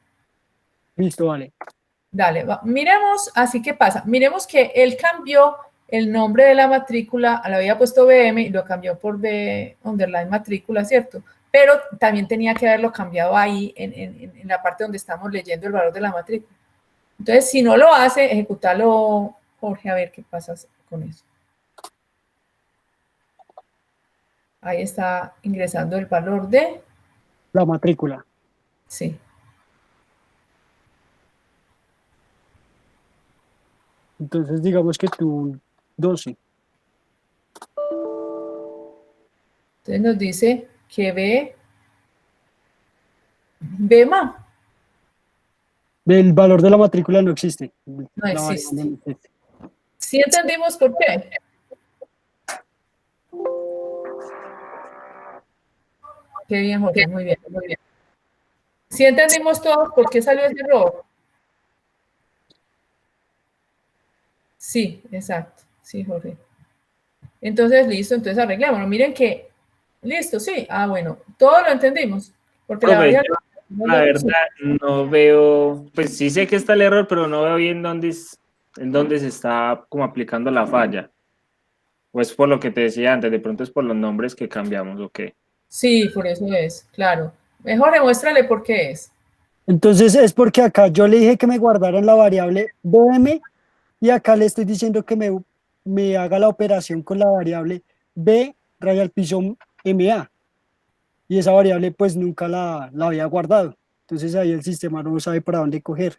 Listo, vale. Dale, miremos, así que pasa. Miremos que él cambió el nombre de la matrícula, le había puesto BM y lo cambió por B underline matrícula, ¿cierto? Pero también tenía que haberlo cambiado ahí en la parte donde estamos leyendo el valor de la matrícula. Entonces, si no lo hace, ejecútalo, Jorge, a ver qué pasa con eso. Ahí está ingresando el valor de... La matrícula. Sí. Entonces, digamos que tú 12. Entonces nos dice que B más. El valor de la matrícula no existe. No La existe. variable no existe. ¿Sí entendimos por qué? Qué bien, Jorge, muy bien, muy bien. ¿Sí entendimos todos por qué salió ese error? Sí, exacto. Sí, Jorge. Entonces, listo, entonces arreglémoslo. Miren que, listo, sí. Ah, bueno, todo lo entendimos. Porque la Profe, variable... la verdad no veo, pues sí sé que está el error, pero no veo bien en dónde se está como aplicando la falla. O es por lo que te decía antes, de pronto es por los nombres que cambiamos, ¿o qué? Sí, por eso es, claro. Mejor demuéstrale por qué es. Entonces es porque acá yo le dije que me guardaran la variable BM y acá le estoy diciendo que me haga la operación con la variable B raya al piso MA. Y esa variable pues nunca la había guardado. Entonces ahí el sistema no sabe para dónde coger.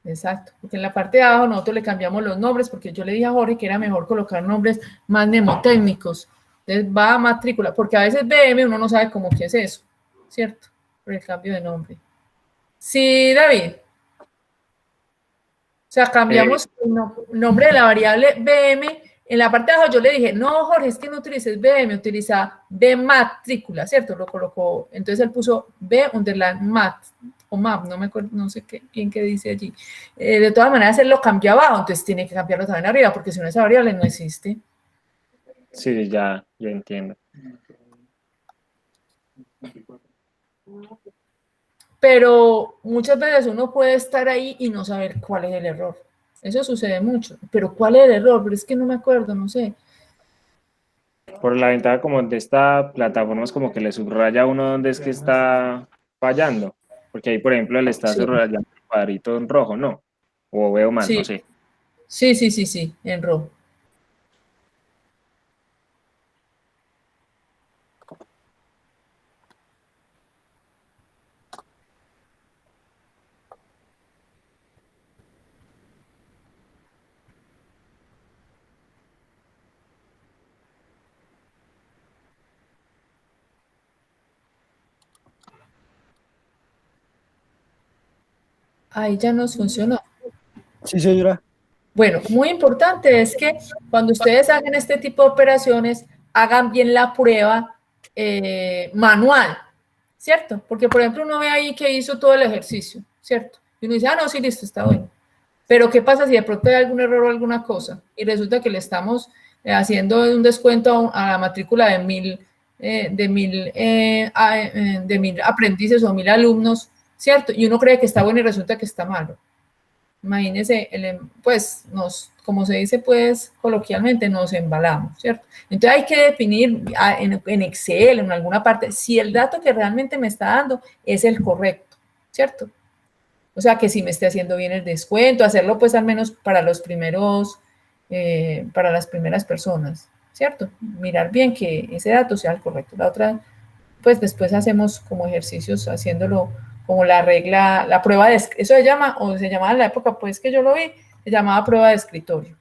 Exacto, porque en la parte de abajo nosotros le cambiamos los nombres, porque yo le dije a Jorge que era mejor colocar nombres más mnemotécnicos. Entonces va a matrícula, porque a veces BM uno no sabe cómo que es eso, ¿cierto? Por el cambio de nombre. Sí, David. O sea, cambiamos el nombre de la variable BM. En la parte de abajo yo le dije, no, Jorge, es que no utilices BM, utiliza B matrícula, ¿cierto? Lo colocó, entonces él puso B underline mat, o map, no me acuerdo, no sé bien qué dice allí. De todas maneras, él lo cambió abajo, entonces tiene que cambiarlo también arriba, porque si no, esa variable no existe. Sí, ya entiendo. Pero muchas veces uno puede estar ahí y no saber cuál es el error. Eso sucede mucho. Pero ¿cuál es el error? Pero es que no me acuerdo, no sé. Por la ventaja como de esta plataforma es como que le subraya a uno dónde es que está fallando. Porque ahí, por ejemplo, le está Sí, subrayando el cuadrito en rojo, ¿no? O veo mal, no sí, sé. sí, en rojo. Ahí ya nos funcionó. Sí, señora. Bueno, muy importante es que cuando ustedes hagan este tipo de operaciones, hagan bien la prueba manual, ¿cierto? Porque, por ejemplo, uno ve ahí que hizo todo el ejercicio, ¿cierto? Y uno dice, ah, no, sí, listo, está bueno. Pero, ¿qué pasa si de pronto hay algún error o alguna cosa? Y resulta que le estamos haciendo un descuento a la matrícula de mil aprendices o 1000 alumnos, ¿cierto? Y uno cree que está bueno y resulta que está malo. Imagínense, pues, como se dice, pues, coloquialmente, nos embalamos, ¿cierto? Entonces hay que definir en Excel, en alguna parte, si el dato que realmente me está dando es el correcto, ¿cierto? O sea, que si me esté haciendo bien el descuento, hacerlo pues al menos para los primeros, para las primeras personas, ¿cierto? Mirar bien que ese dato sea el correcto. La otra, pues después hacemos como ejercicios haciéndolo como la regla, la prueba de, eso se llama, o se llamaba en la época pues que yo lo vi, se llamaba prueba de escritorio.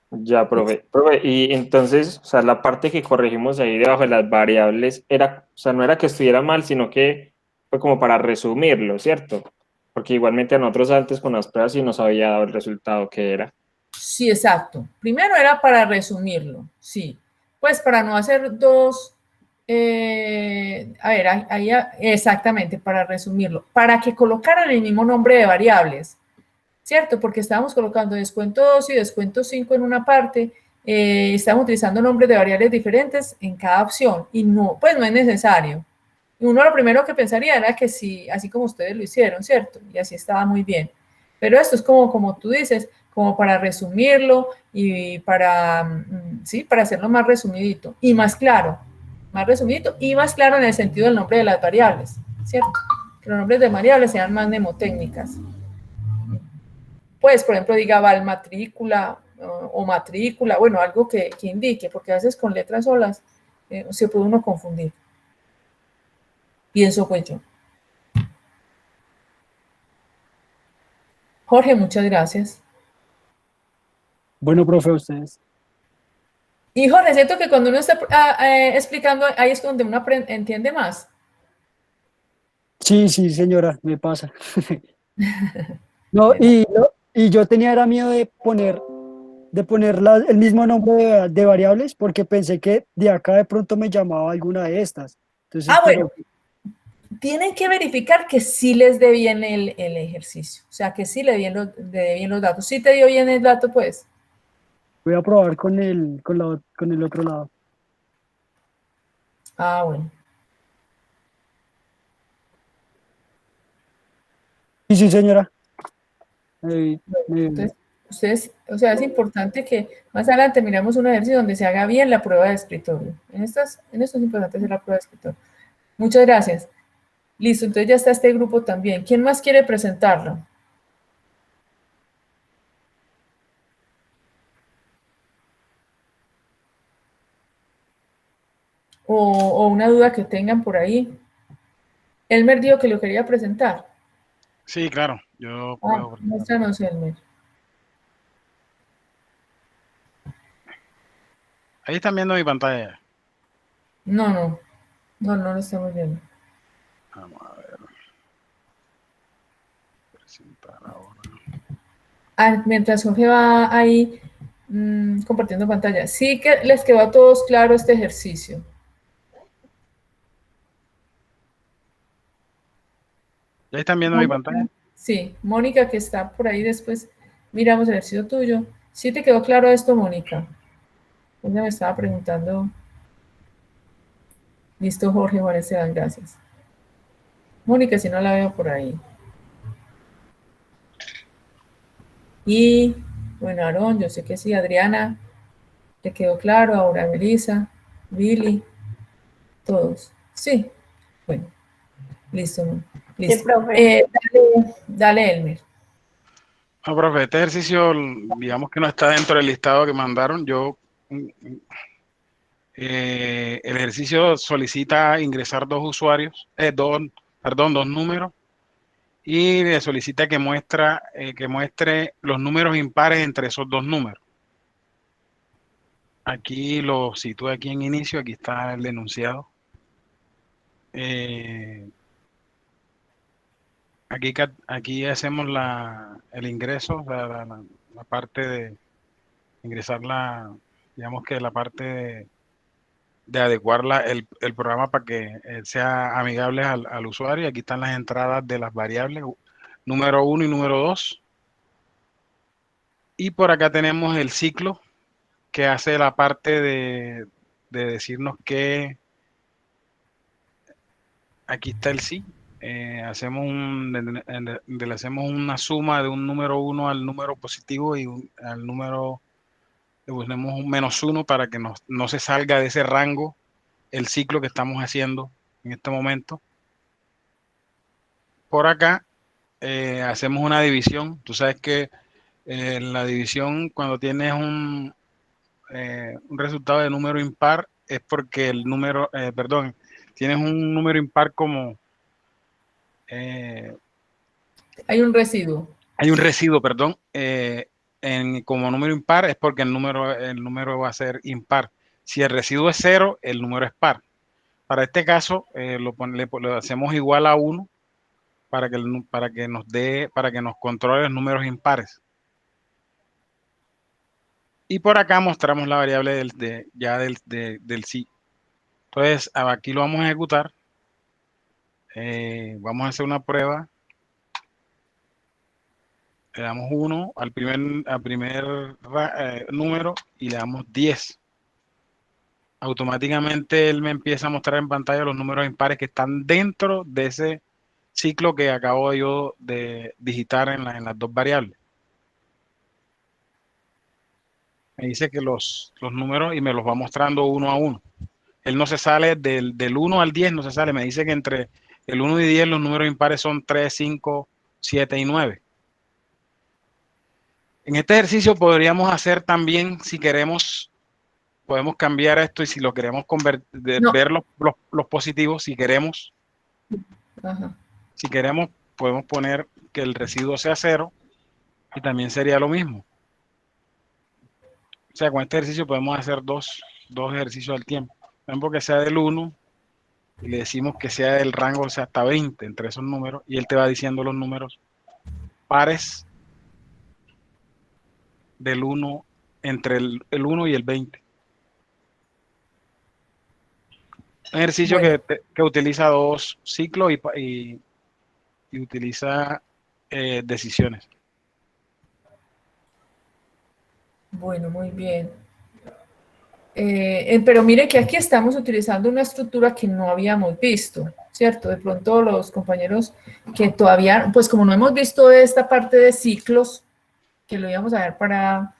Ya, profe. Profe, y entonces, o sea, la parte que corregimos ahí debajo de las variables era, o sea, no era que estuviera mal, sino que fue como para resumirlo, ¿cierto? Porque igualmente a nosotros antes con las pruebas sí nos había dado el resultado que era. Sí, exacto. Primero era para resumirlo, sí. Pues para no hacer dos, a ver, ahí, exactamente, para resumirlo, para que colocaran el mismo nombre de variables, ¿cierto? Porque estábamos colocando descuento 2 y descuento 5 en una parte, estamos utilizando nombres de variables diferentes en cada opción y no, pues no es necesario. Y uno lo primero que pensaría era que sí, así como ustedes lo hicieron, ¿cierto? Y así estaba muy bien. Pero esto es como tú dices, como para resumirlo y para, sí, para hacerlo más resumidito y más claro, más resumidito y más claro en el sentido del nombre de las variables, ¿cierto? Que los nombres de variables sean más mnemotécnicas. Pues, por ejemplo, diga val matrícula o matrícula, bueno, algo que indique, porque a veces con letras solas se puede uno confundir. Pienso pues yo. Jorge, muchas gracias. Bueno, profe, a ustedes. Y Jorge, siento que cuando uno está explicando, ahí es donde uno entiende más. Sí, sí, señora, me pasa. No, Bueno, y yo tenía era miedo de poner el mismo nombre de variables porque pensé que de acá de pronto me llamaba alguna de estas. Entonces, bueno, pero tienen que verificar que sí les dé bien el ejercicio, o sea, que sí le dé bien los datos. ¿Sí te dio bien el dato, pues? voy a probar con el otro lado. Ah, bueno. Sí, sí, señora. Entonces, ustedes, o sea, es importante que más adelante miremos un ejercicio donde se haga bien la prueba de escritorio. En esto es importante hacer la prueba de escritorio. Muchas gracias. Listo, entonces ya está este grupo también. ¿Quién más quiere presentarlo? O una duda que tengan por ahí. Elmer dijo que lo quería presentar. Sí, claro, yo Ah, puedo presentarlo. muéstranos, Elmer. Ahí están viendo mi pantalla. No lo estamos viendo. Vamos a ver. Presentar ahora. Ah, mientras Jorge va ahí compartiendo pantalla. Sí que les quedó a todos claro este ejercicio. ¿Ya están viendo mi pantalla? Sí, Mónica que está por ahí después, miramos el ejercicio tuyo. ¿Sí te quedó claro esto, Mónica? Ella me estaba preguntando. Listo, Jorge, Juan Esteban, gracias. Mónica, si no la veo por ahí. Y, bueno, Aarón, yo sé que sí, Adriana, te quedó claro, ahora Melissa, Billy, todos. Sí, bueno, listo, Sí, listo. profe. Dale, Elmer. No, profe, este ejercicio, digamos que no está dentro del listado que mandaron. El ejercicio solicita ingresar dos usuarios, dos números, y le solicita que muestre los números impares entre esos dos números. Aquí lo sitúo aquí en inicio, aquí está el enunciado. Aquí hacemos el ingreso, o sea, la parte de ingresar digamos que la parte de adecuar el programa para que sea amigable al usuario. Aquí están las entradas de las variables, número 1 y número 2. Y por acá tenemos el ciclo que hace la parte de decirnos que aquí está el sí. Le hacemos una suma de un número 1 al número positivo y al número, le ponemos un -1 para que no se salga de ese rango el ciclo que estamos haciendo en este momento. Por acá hacemos una división. Tú sabes que en la división, cuando tienes un resultado de número impar, es porque tienes un número impar como... Hay un residuo. Hay un residuo, perdón, como número impar es porque el número va a ser impar. Si el residuo es 0, el número es par. Para este caso, lo hacemos igual a 1 para que nos controle los números impares. Y por acá mostramos la variable del sí. Entonces, aquí lo vamos a ejecutar. Vamos a hacer una prueba. Le damos 1 al primer número y le damos 10. Automáticamente él me empieza a mostrar en pantalla los números impares que están dentro de ese ciclo que acabo yo de digitar en las dos variables. me dice que los números y me los va mostrando uno a uno. Él no se sale del 1 al 10, no se sale. Me dice que entre el 1 y 10 los números impares son 3, 5, 7 y 9. En este ejercicio podríamos hacer también, si queremos, podemos cambiar esto y si lo queremos No. ver los positivos, si queremos. Ajá. Si queremos, podemos poner que el residuo sea 0 y también sería lo mismo. O sea, con este ejercicio podemos hacer dos ejercicios al tiempo. Por ejemplo, que sea del 1 y le decimos que sea del rango, o sea, hasta 20 entre esos números, y él te va diciendo los números pares del 1 entre el 1 y el 20. Un ejercicio Bueno. que utiliza 2 ciclos y utiliza decisiones. Bueno, muy bien. Pero mire que aquí estamos utilizando una estructura que no habíamos visto, ¿cierto? De pronto los compañeros que todavía, pues como no hemos visto esta parte de ciclos, que lo íbamos a ver para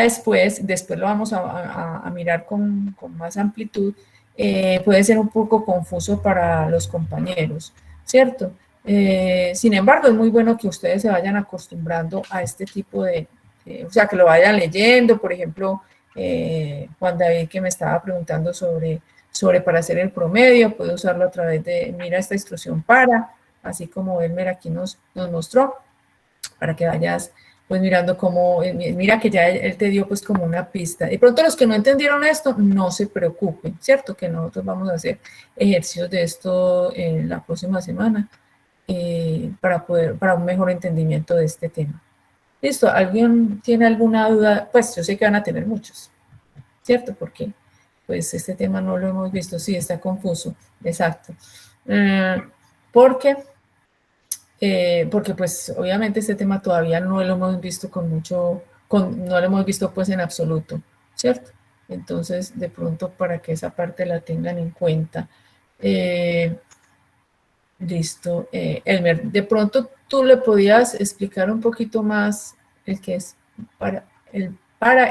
después lo vamos a mirar con más amplitud, puede ser un poco confuso para los compañeros, ¿cierto? Sin embargo, es muy bueno que ustedes se vayan acostumbrando a este tipo o sea, que lo vayan leyendo, por ejemplo, Juan David que me estaba preguntando sobre para hacer el promedio, puede usarlo a través de, mira esta instrucción así como Elmer aquí nos mostró, para que vayas pues mirando cómo, mira que ya él te dio pues como una pista. De pronto los que no entendieron esto, no se preocupen, ¿cierto? Que nosotros vamos a hacer ejercicios de esto la próxima semana para un mejor entendimiento de este tema. ¿Listo? ¿Alguien tiene alguna duda? Pues yo sé que van a tener muchos, ¿cierto? Porque pues este tema no lo hemos visto, sí, está confuso, exacto. Porque pues obviamente este tema todavía no lo hemos visto no lo hemos visto pues en absoluto, ¿cierto? Entonces, de pronto para que esa parte la tengan en cuenta. Listo. Elmer, de pronto tú le podías explicar un poquito más el que es para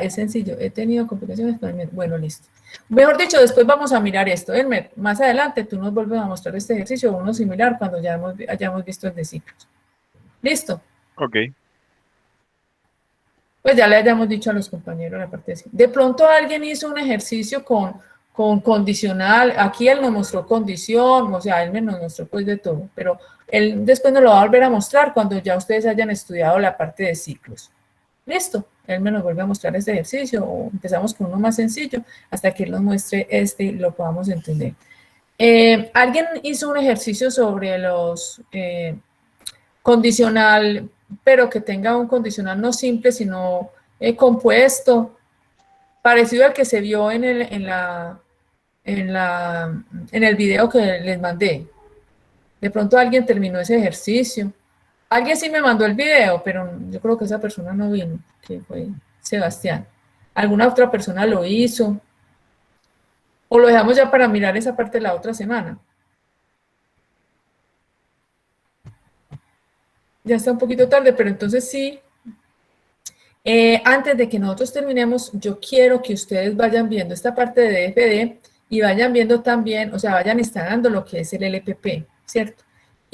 es sencillo. He tenido complicaciones con el. Bueno, listo. Mejor dicho, después vamos a mirar esto. Elmer, más adelante tú nos vuelves a mostrar este ejercicio, uno similar cuando ya hayamos visto el de ciclos. ¿Listo? Ok. Pues ya le hayamos dicho a los compañeros la parte de ciclos. De pronto alguien hizo un ejercicio con condicional, aquí él nos mostró condición, o sea, él nos mostró pues de todo, pero él después nos lo va a volver a mostrar cuando ya ustedes hayan estudiado la parte de ciclos. ¿Listo? Él me nos vuelve a mostrar este ejercicio, o empezamos con uno más sencillo, hasta que él nos muestre este y lo podamos entender. ¿Alguien hizo un ejercicio sobre los condicional, pero que tenga un condicional no simple, sino compuesto, parecido al que se vio en el video que les mandé? De pronto alguien terminó ese ejercicio. Alguien sí me mandó el video, pero yo creo que esa persona no vino, que fue Sebastián. ¿Alguna otra persona lo hizo? ¿O lo dejamos ya para mirar esa parte la otra semana? Ya está un poquito tarde, pero entonces sí. Antes de que nosotros terminemos, yo quiero que ustedes vayan viendo esta parte de DFD y vayan viendo también, o sea, vayan instalando lo que es el LPP, ¿cierto?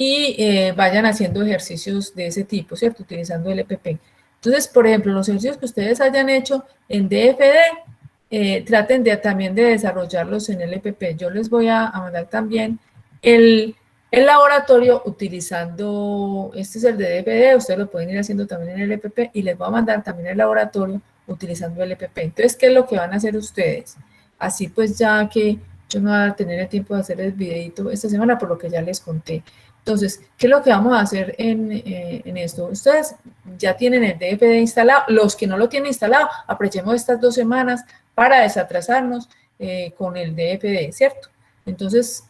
Y vayan haciendo ejercicios de ese tipo, ¿cierto? Utilizando el LPP. Entonces, por ejemplo, los ejercicios que ustedes hayan hecho en DFD, traten también de desarrollarlos en LPP. Yo les voy a mandar también el laboratorio utilizando, este es el de DFD, ustedes lo pueden ir haciendo también en el LPP y les voy a mandar también el laboratorio utilizando el LPP. Entonces, ¿qué es lo que van a hacer ustedes? Así pues, ya que yo no voy a tener el tiempo de hacer el videito esta semana, por lo que ya les conté. Entonces, ¿qué es lo que vamos a hacer en esto? Ustedes ya tienen el DFD instalado. Los que no lo tienen instalado, aprovechemos estas 2 semanas para desatrasarnos con el DFD, ¿cierto? Entonces,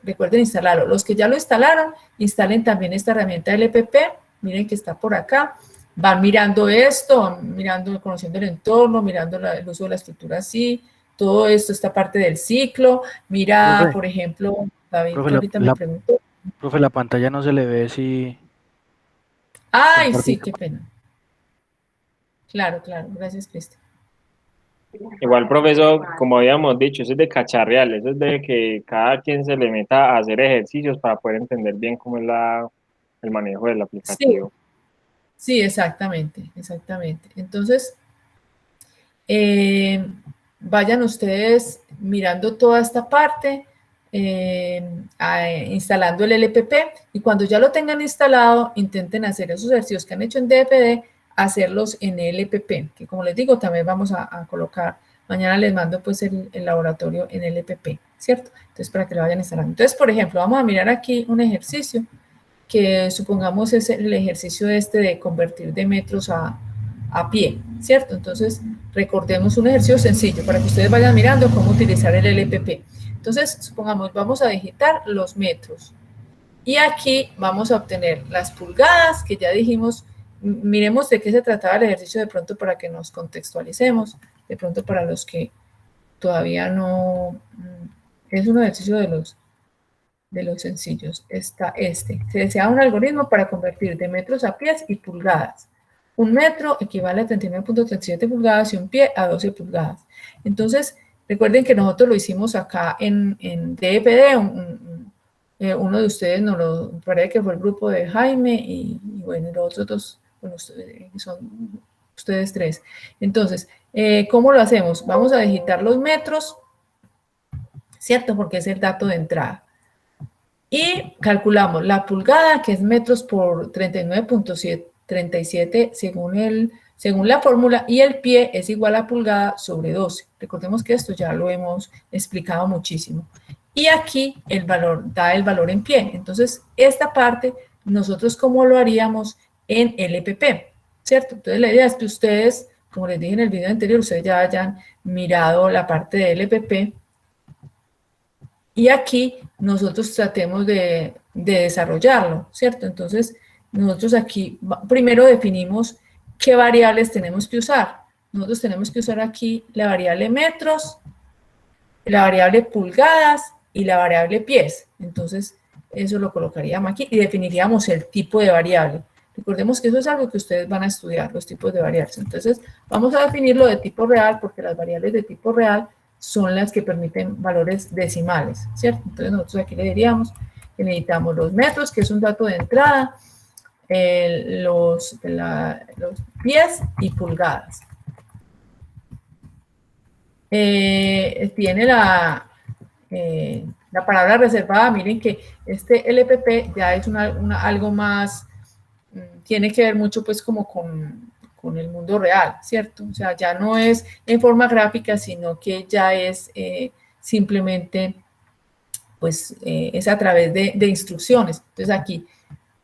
recuerden instalarlo. Los que ya lo instalaron, instalen también esta herramienta LPP. Miren que está por acá. Van mirando esto, van mirando, conociendo el entorno, mirando el uso de la estructura así, todo esto, esta parte del ciclo. Mira, Profe, por ejemplo, David, profe, que ahorita me preguntó. profe, la pantalla no se le ve si Ay, compartir. sí, qué pena. Claro, claro. Gracias, Cristian. Igual, profesor, como habíamos dicho, eso es de cacharreal, eso es de que cada quien se le meta a hacer ejercicios para poder entender bien cómo es el manejo del Sí, aplicativo. sí, exactamente, exactamente. Entonces, vayan ustedes mirando toda esta parte, instalando el LPP, y cuando ya lo tengan instalado, intenten hacer esos ejercicios que han hecho en DFD, hacerlos en LPP, que como les digo, también vamos a colocar, mañana les mando pues el laboratorio en LPP, ¿cierto? Entonces, para que lo vayan instalando. Entonces, por ejemplo, vamos a mirar aquí un ejercicio, que supongamos es el ejercicio este de convertir de metros a pie, ¿cierto? Entonces, recordemos un ejercicio sencillo para que ustedes vayan mirando cómo utilizar el LPP. Entonces, supongamos, vamos a digitar los metros. Y aquí vamos a obtener las pulgadas, que ya dijimos, miremos de qué se trataba el ejercicio de pronto para que nos contextualicemos, de pronto para los que todavía no, es un ejercicio de los sencillos. Está este. Se desea un algoritmo para convertir de metros a pies y pulgadas. Un metro equivale a 39.37 pulgadas y un pie a 12 pulgadas. Entonces, recuerden que nosotros lo hicimos acá en DFD, uno de ustedes nos lo, parece que fue el grupo de Jaime y bueno, los otros dos, bueno, son ustedes tres. Entonces, ¿cómo lo hacemos? Vamos a digitar los metros, ¿cierto? Porque es el dato de entrada. Y calculamos la pulgada, que es metros por 39.37 según la fórmula, y el pie es igual a pulgada sobre 12. Recordemos que esto ya lo hemos explicado muchísimo. Y aquí el valor, da el valor en pie. Entonces, esta parte, nosotros cómo lo haríamos en LPP, ¿cierto? Entonces, la idea es que ustedes, como les dije en el video anterior, ustedes ya hayan mirado la parte de LPP, y aquí nosotros tratemos de desarrollarlo, ¿cierto? Entonces, nosotros aquí primero definimos qué variables tenemos que usar. Nosotros tenemos que usar aquí la variable metros, la variable pulgadas y la variable pies. Entonces, eso lo colocaríamos aquí y definiríamos el tipo de variable. Recordemos que eso es algo que ustedes van a estudiar, los tipos de variables. Entonces, vamos a definirlo de tipo real porque las variables de tipo real son las que permiten valores decimales, ¿cierto? Entonces nosotros aquí le diríamos que necesitamos los metros, que es un dato de entrada, los pies y pulgadas. Tiene la palabra reservada, miren que este LPP ya es algo más, tiene que ver mucho pues como con el mundo real, ¿cierto? O sea, ya no es en forma gráfica, sino que ya es simplemente, pues, es a través de instrucciones. Entonces, aquí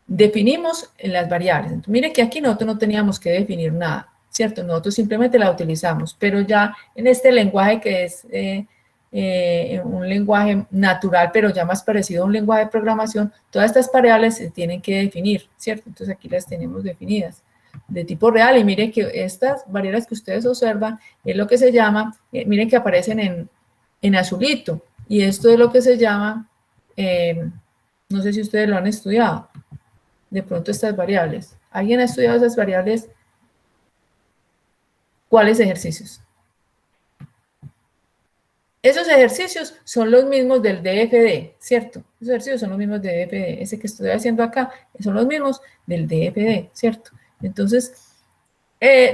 definimos las variables. Entonces, mire que aquí nosotros no teníamos que definir nada, ¿cierto? Nosotros simplemente la utilizamos, pero ya en este lenguaje que es un lenguaje natural, pero ya más parecido a un lenguaje de programación, todas estas variables se tienen que definir, ¿cierto? Entonces, aquí las tenemos definidas de tipo real, y miren que estas variables que ustedes observan es lo que se llama, miren que aparecen en azulito, y esto es lo que se llama, no sé si ustedes lo han estudiado, de pronto estas variables. ¿Alguien ha estudiado esas variables? ¿Cuáles ejercicios? Esos ejercicios son los mismos del DFD, ¿cierto? Esos ejercicios son los mismos del DFD. Ese que estoy haciendo acá son los mismos del DFD, ¿cierto? Entonces,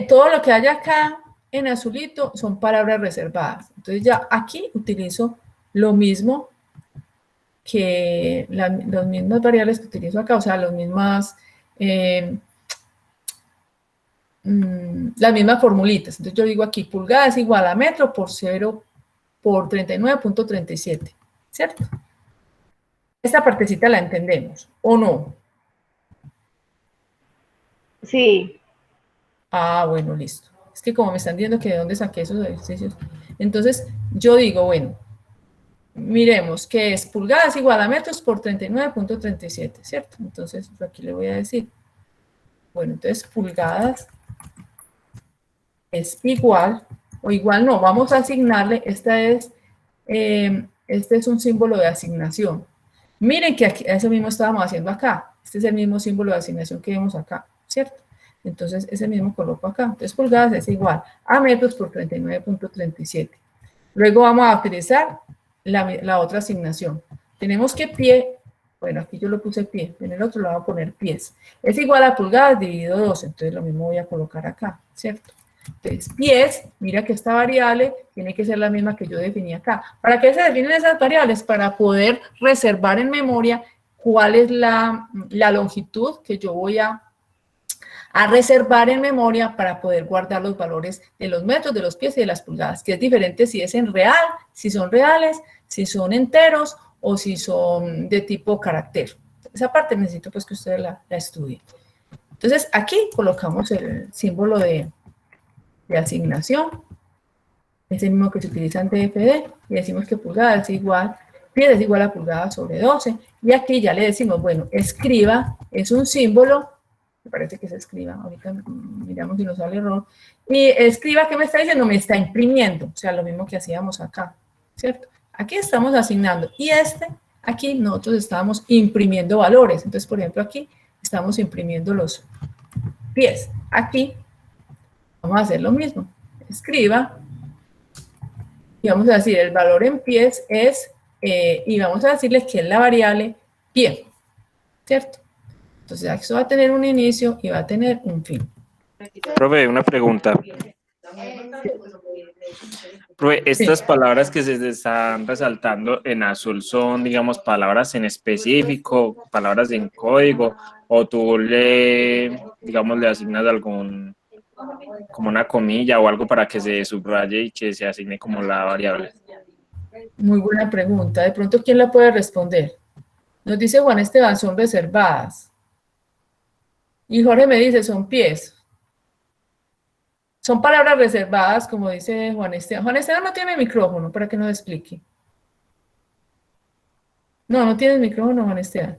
todo lo que hay acá en azulito son palabras reservadas. Entonces, ya aquí utilizo lo mismo que las mismas variables que utilizo acá, o sea, las mismas formulitas. Entonces, yo digo aquí, pulgada es igual a metro por 0 por 39.37, ¿cierto? Esta partecita la entendemos, ¿o no? Sí. Ah, bueno, listo. Es que como me están diciendo que de dónde saqué esos ejercicios. Entonces, yo digo, bueno, miremos que es pulgadas igual a metros por 39.37, ¿cierto? Entonces, aquí le voy a decir, bueno, entonces pulgadas es igual, o igual no, vamos a asignarle, este es un símbolo de asignación. Miren que aquí, eso mismo estábamos haciendo acá. Este es el mismo símbolo de asignación que vemos acá, ¿cierto? Entonces, ese mismo coloco acá. Entonces, pulgadas es igual a metros por 39.37. Luego vamos a utilizar la otra asignación. Tenemos que pie, bueno, aquí yo lo puse pie, en el otro lo voy a poner pies. Es igual a pulgadas dividido 12, entonces lo mismo voy a colocar acá, ¿cierto? Entonces, pies, mira que esta variable tiene que ser la misma que yo definí acá. ¿Para qué se definen esas variables? Para poder reservar en memoria cuál es la longitud que yo voy a reservar en memoria para poder guardar los valores de los metros, de los pies y de las pulgadas, que es diferente si es en real, si son reales, si son enteros o si son de tipo carácter. Esa parte necesito pues que ustedes la estudien. Entonces, aquí colocamos el símbolo de asignación, es el mismo que se utiliza en DFD, y decimos que pulgada es igual, pie es igual a pulgada sobre 12, y aquí ya le decimos, bueno, escriba es un símbolo, me parece que se escriba, ahorita miramos si nos sale error, y escriba, ¿qué me está diciendo? Me está imprimiendo, o sea, lo mismo que hacíamos acá, ¿cierto? Aquí estamos asignando, y aquí nosotros estábamos imprimiendo valores, entonces, por ejemplo, aquí estamos imprimiendo los pies, aquí vamos a hacer lo mismo, escriba, y vamos a decir, el valor en pies es, y vamos a decirles que es la variable pie, ¿cierto? Entonces, aquí va a tener un inicio y va a tener un fin. Profe, una pregunta. Profe, estas palabras que se están resaltando en azul son, digamos, palabras en específico, palabras en código, o tú digamos, le asignas algún, como una comilla o algo para que se subraye y que se asigne como la variable. Muy buena pregunta. De pronto, ¿quién la puede responder? Nos dice Juan Esteban, son reservadas. Y Jorge me dice, son pies. Son palabras reservadas, como dice Juan Esteban. Juan Esteban no tiene micrófono, para que nos explique. No tienes micrófono, Juan Esteban.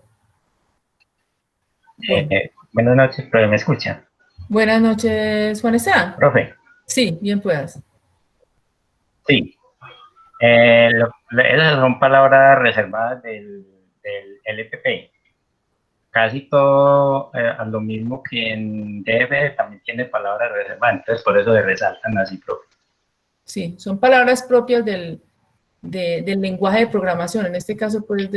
Buenas noches, profe, ¿me escucha? Buenas noches, Juan Esteban. Profe. Sí, bien puedas. Sí. Esas son palabras reservadas del LPP. Casi todo, a lo mismo que en DF, también tiene palabras reservadas, entonces por eso se resaltan así, profe. Sí, son palabras propias del lenguaje de programación, en este caso pues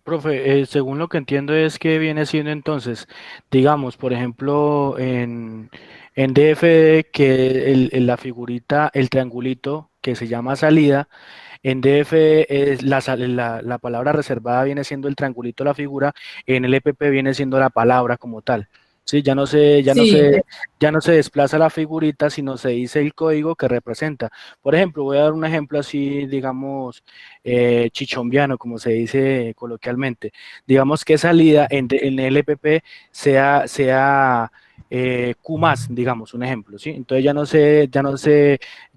Profe, según lo que entiendo es que viene siendo entonces, digamos, por ejemplo, en DFD, que la figurita, el triangulito que se llama salida, en DF es la palabra reservada viene siendo el triangulito, la figura, en el EPP viene siendo la palabra como tal. Sí, ya no se desplaza la figurita, sino se dice el código que representa. Por ejemplo, voy a dar un ejemplo así, digamos, chichombiano, como se dice coloquialmente. Digamos que salida en el EPP sea Q+, digamos, un ejemplo, ¿sí? Entonces ya no sé,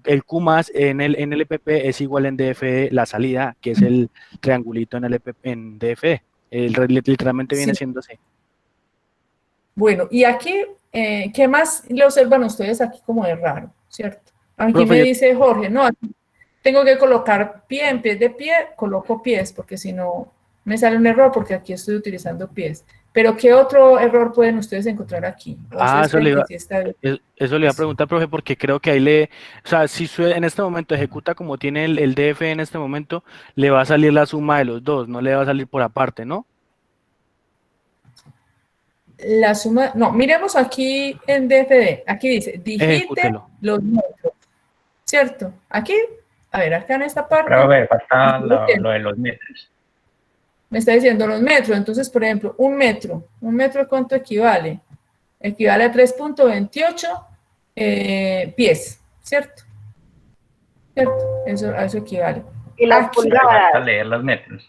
el Q+ en el EPP es igual en DFE la salida, que es el triangulito en DFE. Literalmente viene siendo así. Bueno, y aquí, ¿qué más le observan ustedes aquí como de raro, cierto? Aquí Profe, me dice Jorge, no, aquí tengo que colocar pie, en vez de pie, coloco pies, porque si no me sale un error, porque aquí estoy utilizando pies. Pero, ¿qué otro error pueden ustedes encontrar aquí? Eso le iba a preguntar, profe, porque creo que ahí o sea, si en este momento ejecuta como tiene el DF en este momento, le va a salir la suma de los dos, no le va a salir por aparte, ¿no? La suma, no, miremos aquí en DFD, aquí dice, digite Ejecútelo. los metros, ¿cierto? Aquí, a ver, acá en esta parte. Pero a ver, falta lo de los metros. Me está diciendo los metros, entonces, por ejemplo, un metro ¿cuánto equivale? Equivale a 3.28 pies, ¿cierto? ¿Cierto? A eso equivale. Y las pulgadas. Falta leer los metros.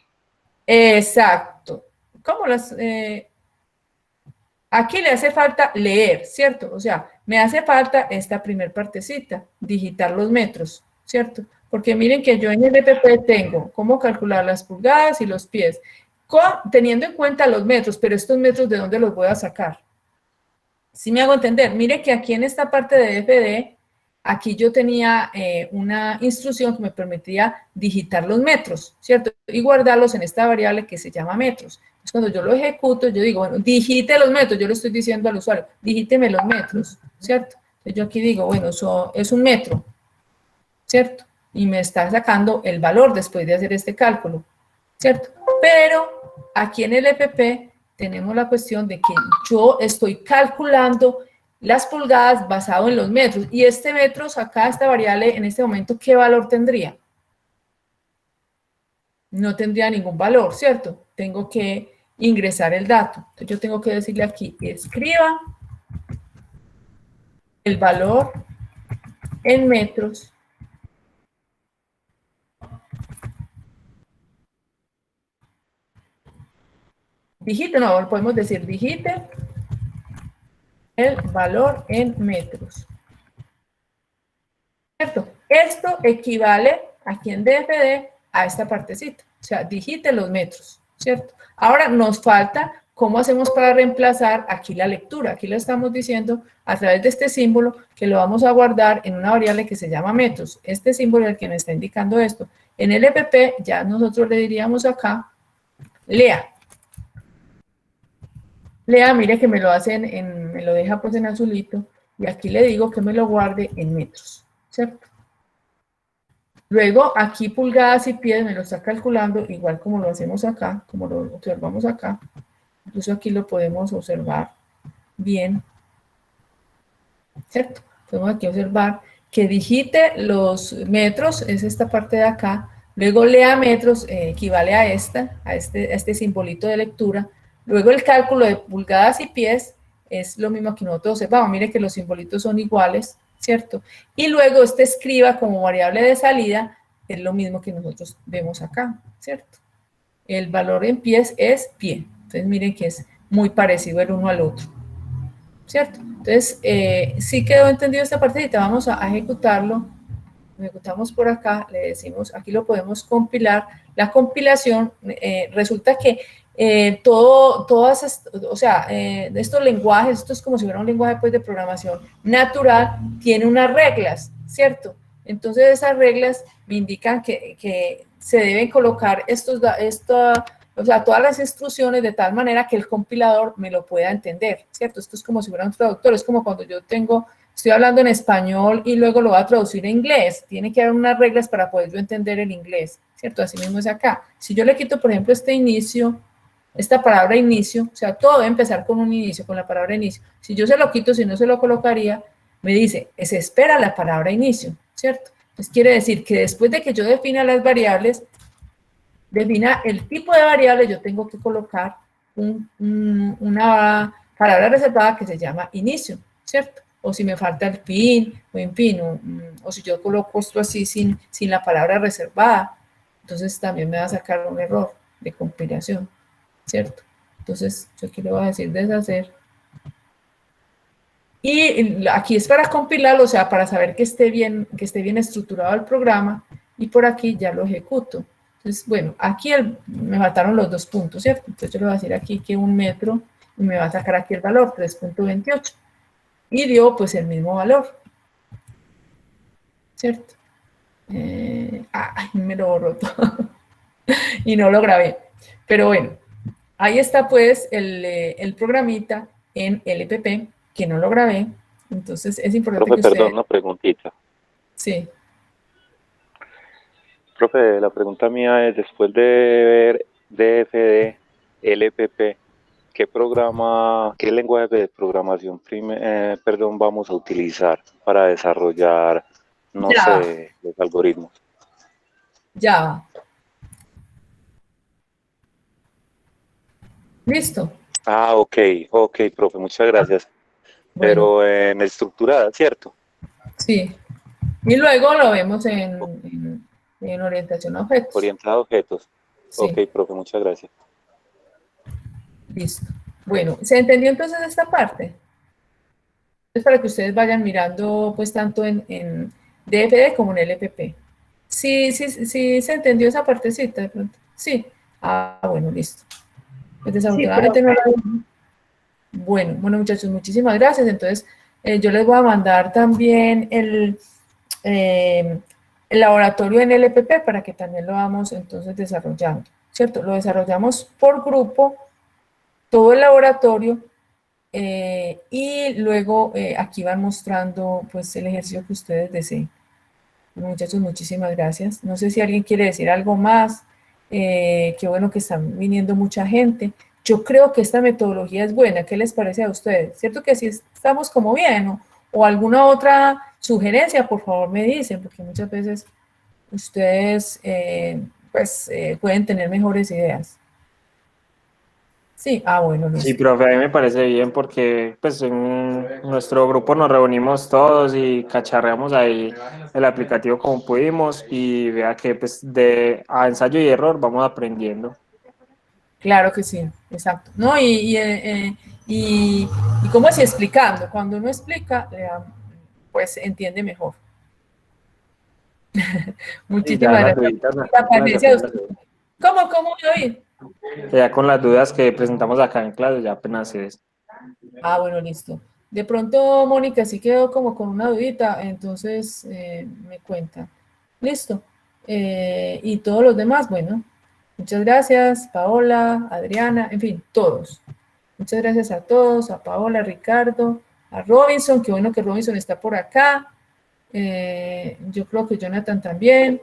Exacto. ¿Cómo las...? Aquí le hace falta leer, ¿cierto? O sea, me hace falta esta primer partecita, digitar los metros, ¿cierto? Porque miren que yo en el EPP tengo cómo calcular las pulgadas y los pies, teniendo en cuenta los metros, pero estos metros, ¿de dónde los voy a sacar? Si me hago entender, mire que aquí en esta parte de DFD, aquí yo tenía una instrucción que me permitía digitar los metros, ¿cierto? Y guardarlos en esta variable que se llama metros. Entonces, cuando yo lo ejecuto, yo digo, bueno, digite los metros. Yo le estoy diciendo al usuario, digíteme los metros, ¿cierto? Entonces, yo aquí digo, bueno, eso es un metro, ¿cierto? Y me está sacando el valor después de hacer este cálculo, ¿cierto? Pero aquí en el EPP tenemos la cuestión de que yo estoy calculando las pulgadas basado en los metros. Y este metros acá, esta variable, en este momento, ¿qué valor tendría? No tendría ningún valor, ¿cierto? Tengo que ingresar el dato. Entonces yo tengo que decirle aquí, escriba el valor en metros digite, no, podemos decir digite el valor en metros. ¿Cierto? Esto equivale aquí en DFD a esta partecita. O sea, digite los metros, ¿cierto? Ahora nos falta cómo hacemos para reemplazar aquí la lectura. Aquí lo estamos diciendo a través de este símbolo que lo vamos a guardar en una variable que se llama metros. Este símbolo es el que me está indicando esto. En el EPP ya nosotros le diríamos acá, lea. Lea, mire que me lo hacen me lo deja pues en azulito, y aquí le digo que me lo guarde en metros, ¿cierto? Luego, aquí pulgadas y pies me lo está calculando, igual como lo hacemos acá, como lo observamos acá. Incluso aquí lo podemos observar bien, ¿cierto? Podemos aquí observar que digite los metros, es esta parte de acá. Luego lea metros, equivale a este simbolito de lectura. Luego el cálculo de pulgadas y pies es lo mismo que nosotros observamos. Mire que los simbolitos son iguales, ¿cierto? Y luego este escriba como variable de salida es lo mismo que nosotros vemos acá, ¿cierto? El valor en pies es pie. Entonces miren que es muy parecido el uno al otro, ¿cierto? Entonces, sí quedó entendido esta partecita. Vamos a ejecutarlo. Ejecutamos por acá, le decimos, aquí lo podemos compilar. La compilación, resulta que estos lenguajes, esto es como si fuera un lenguaje pues, de programación natural, tiene unas reglas, ¿cierto? Entonces esas reglas me indican que se deben colocar todas las instrucciones de tal manera que el compilador me lo pueda entender, ¿cierto? Esto es como si fuera un traductor, es como cuando yo estoy hablando en español y luego lo voy a traducir en inglés. Tiene que haber unas reglas para poder yo entender el inglés, ¿cierto? Así mismo es acá. Si yo le quito, por ejemplo, esta palabra inicio, o sea, todo debe empezar con un inicio, con la palabra inicio. Si yo se lo quito, si no se lo colocaría, me dice, se espera la palabra inicio, ¿cierto? Entonces quiere decir que después de que yo defina las variables, defina el tipo de variable, yo tengo que colocar una palabra reservada que se llama inicio, ¿cierto? O si me falta el fin, o en fin, o si yo coloco esto así sin la palabra reservada, entonces también me va a sacar un error de compilación, ¿cierto? Entonces, yo aquí le voy a decir deshacer. Y aquí es para compilarlo, o sea, para saber que esté bien estructurado el programa, y por aquí ya lo ejecuto. Entonces, bueno, aquí me faltaron los 2 puntos, ¿cierto? Entonces yo le voy a decir aquí que 1 metro, y me va a sacar aquí el valor, 3.28. Y dio pues el mismo valor, ¿cierto? Me lo borró todo y no lo grabé, pero bueno, ahí está pues el programita en LPP, que no lo grabé, entonces es importante Profe, que usted... perdón, una preguntita. Sí. Profe, la pregunta mía es, después de ver DFD, LPP, ¿qué lenguaje de programación vamos a utilizar para desarrollar, no sé, los algoritmos? Java. ¿Listo? Ah, ok, profe, muchas gracias. Bueno. Pero en estructurada, ¿cierto? Sí. Y luego lo vemos en orientación a objetos. Orientada a objetos. Sí. Ok, profe, muchas gracias. Listo. Bueno, ¿se entendió entonces esta parte? Es para que ustedes vayan mirando, pues, tanto en DFD como en el LPP. Sí, se entendió esa partecita de pronto. Sí. Ah, bueno, listo. Pues desafortunadamente no la vi. Bueno, muchachos, muchísimas gracias. Entonces, yo les voy a mandar también el laboratorio en LPP para que también lo vamos entonces desarrollando, ¿cierto? Lo desarrollamos por grupo, todo el laboratorio, y luego aquí van mostrando pues el ejercicio que ustedes deseen. Muchachos, muchísimas gracias. No sé si alguien quiere decir algo más. Qué bueno que están viniendo mucha gente. Yo creo que esta metodología es buena. ¿Qué les parece a ustedes? ¿Cierto que si estamos como bien? ¿O alguna otra sugerencia? Por favor me dicen, porque muchas veces ustedes pueden tener mejores ideas. Sí, bueno, listo. Sí, profe, a mí me parece bien porque pues en nuestro grupo nos reunimos todos y cacharreamos ahí el aplicativo como pudimos y vea que pues a ensayo y error vamos aprendiendo. Claro que sí, exacto. ¿No? Y cómo así explicando. Cuando uno explica, pues entiende mejor. Muchísimas gracias. La paciencia de usted. ¿Cómo, David? Ya con las dudas que presentamos acá en clase ya apenas es. Bueno, listo. De pronto, Mónica sí quedó como con una dudita, entonces me cuenta. Listo. Y todos los demás, bueno, muchas gracias, Paola, Adriana, en fin, todos. Muchas gracias a todos, a Paola, a Ricardo, a Robinson, qué bueno que Robinson está por acá. Yo creo que Jonathan también.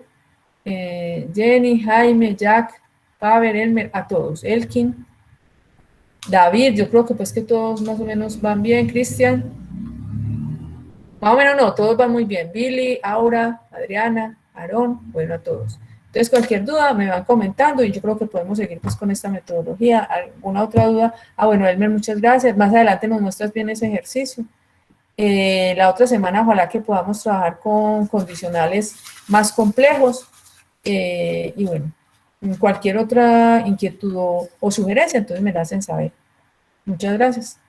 Jenny, Jaime, Jack, Pavel, Elmer, a todos. Elkin, David, yo creo que pues que todos más o menos van bien. Cristian, más o menos no, todos van muy bien. Billy, Aura, Adriana, Aarón, bueno, a todos. Entonces, cualquier duda me van comentando y yo creo que podemos seguir pues con esta metodología. ¿Alguna otra duda? Bueno, Elmer, muchas gracias. Más adelante nos muestras bien ese ejercicio. La otra semana ojalá que podamos trabajar con condicionales más complejos. Y bueno, cualquier otra inquietud o sugerencia, entonces me la hacen saber. Muchas gracias.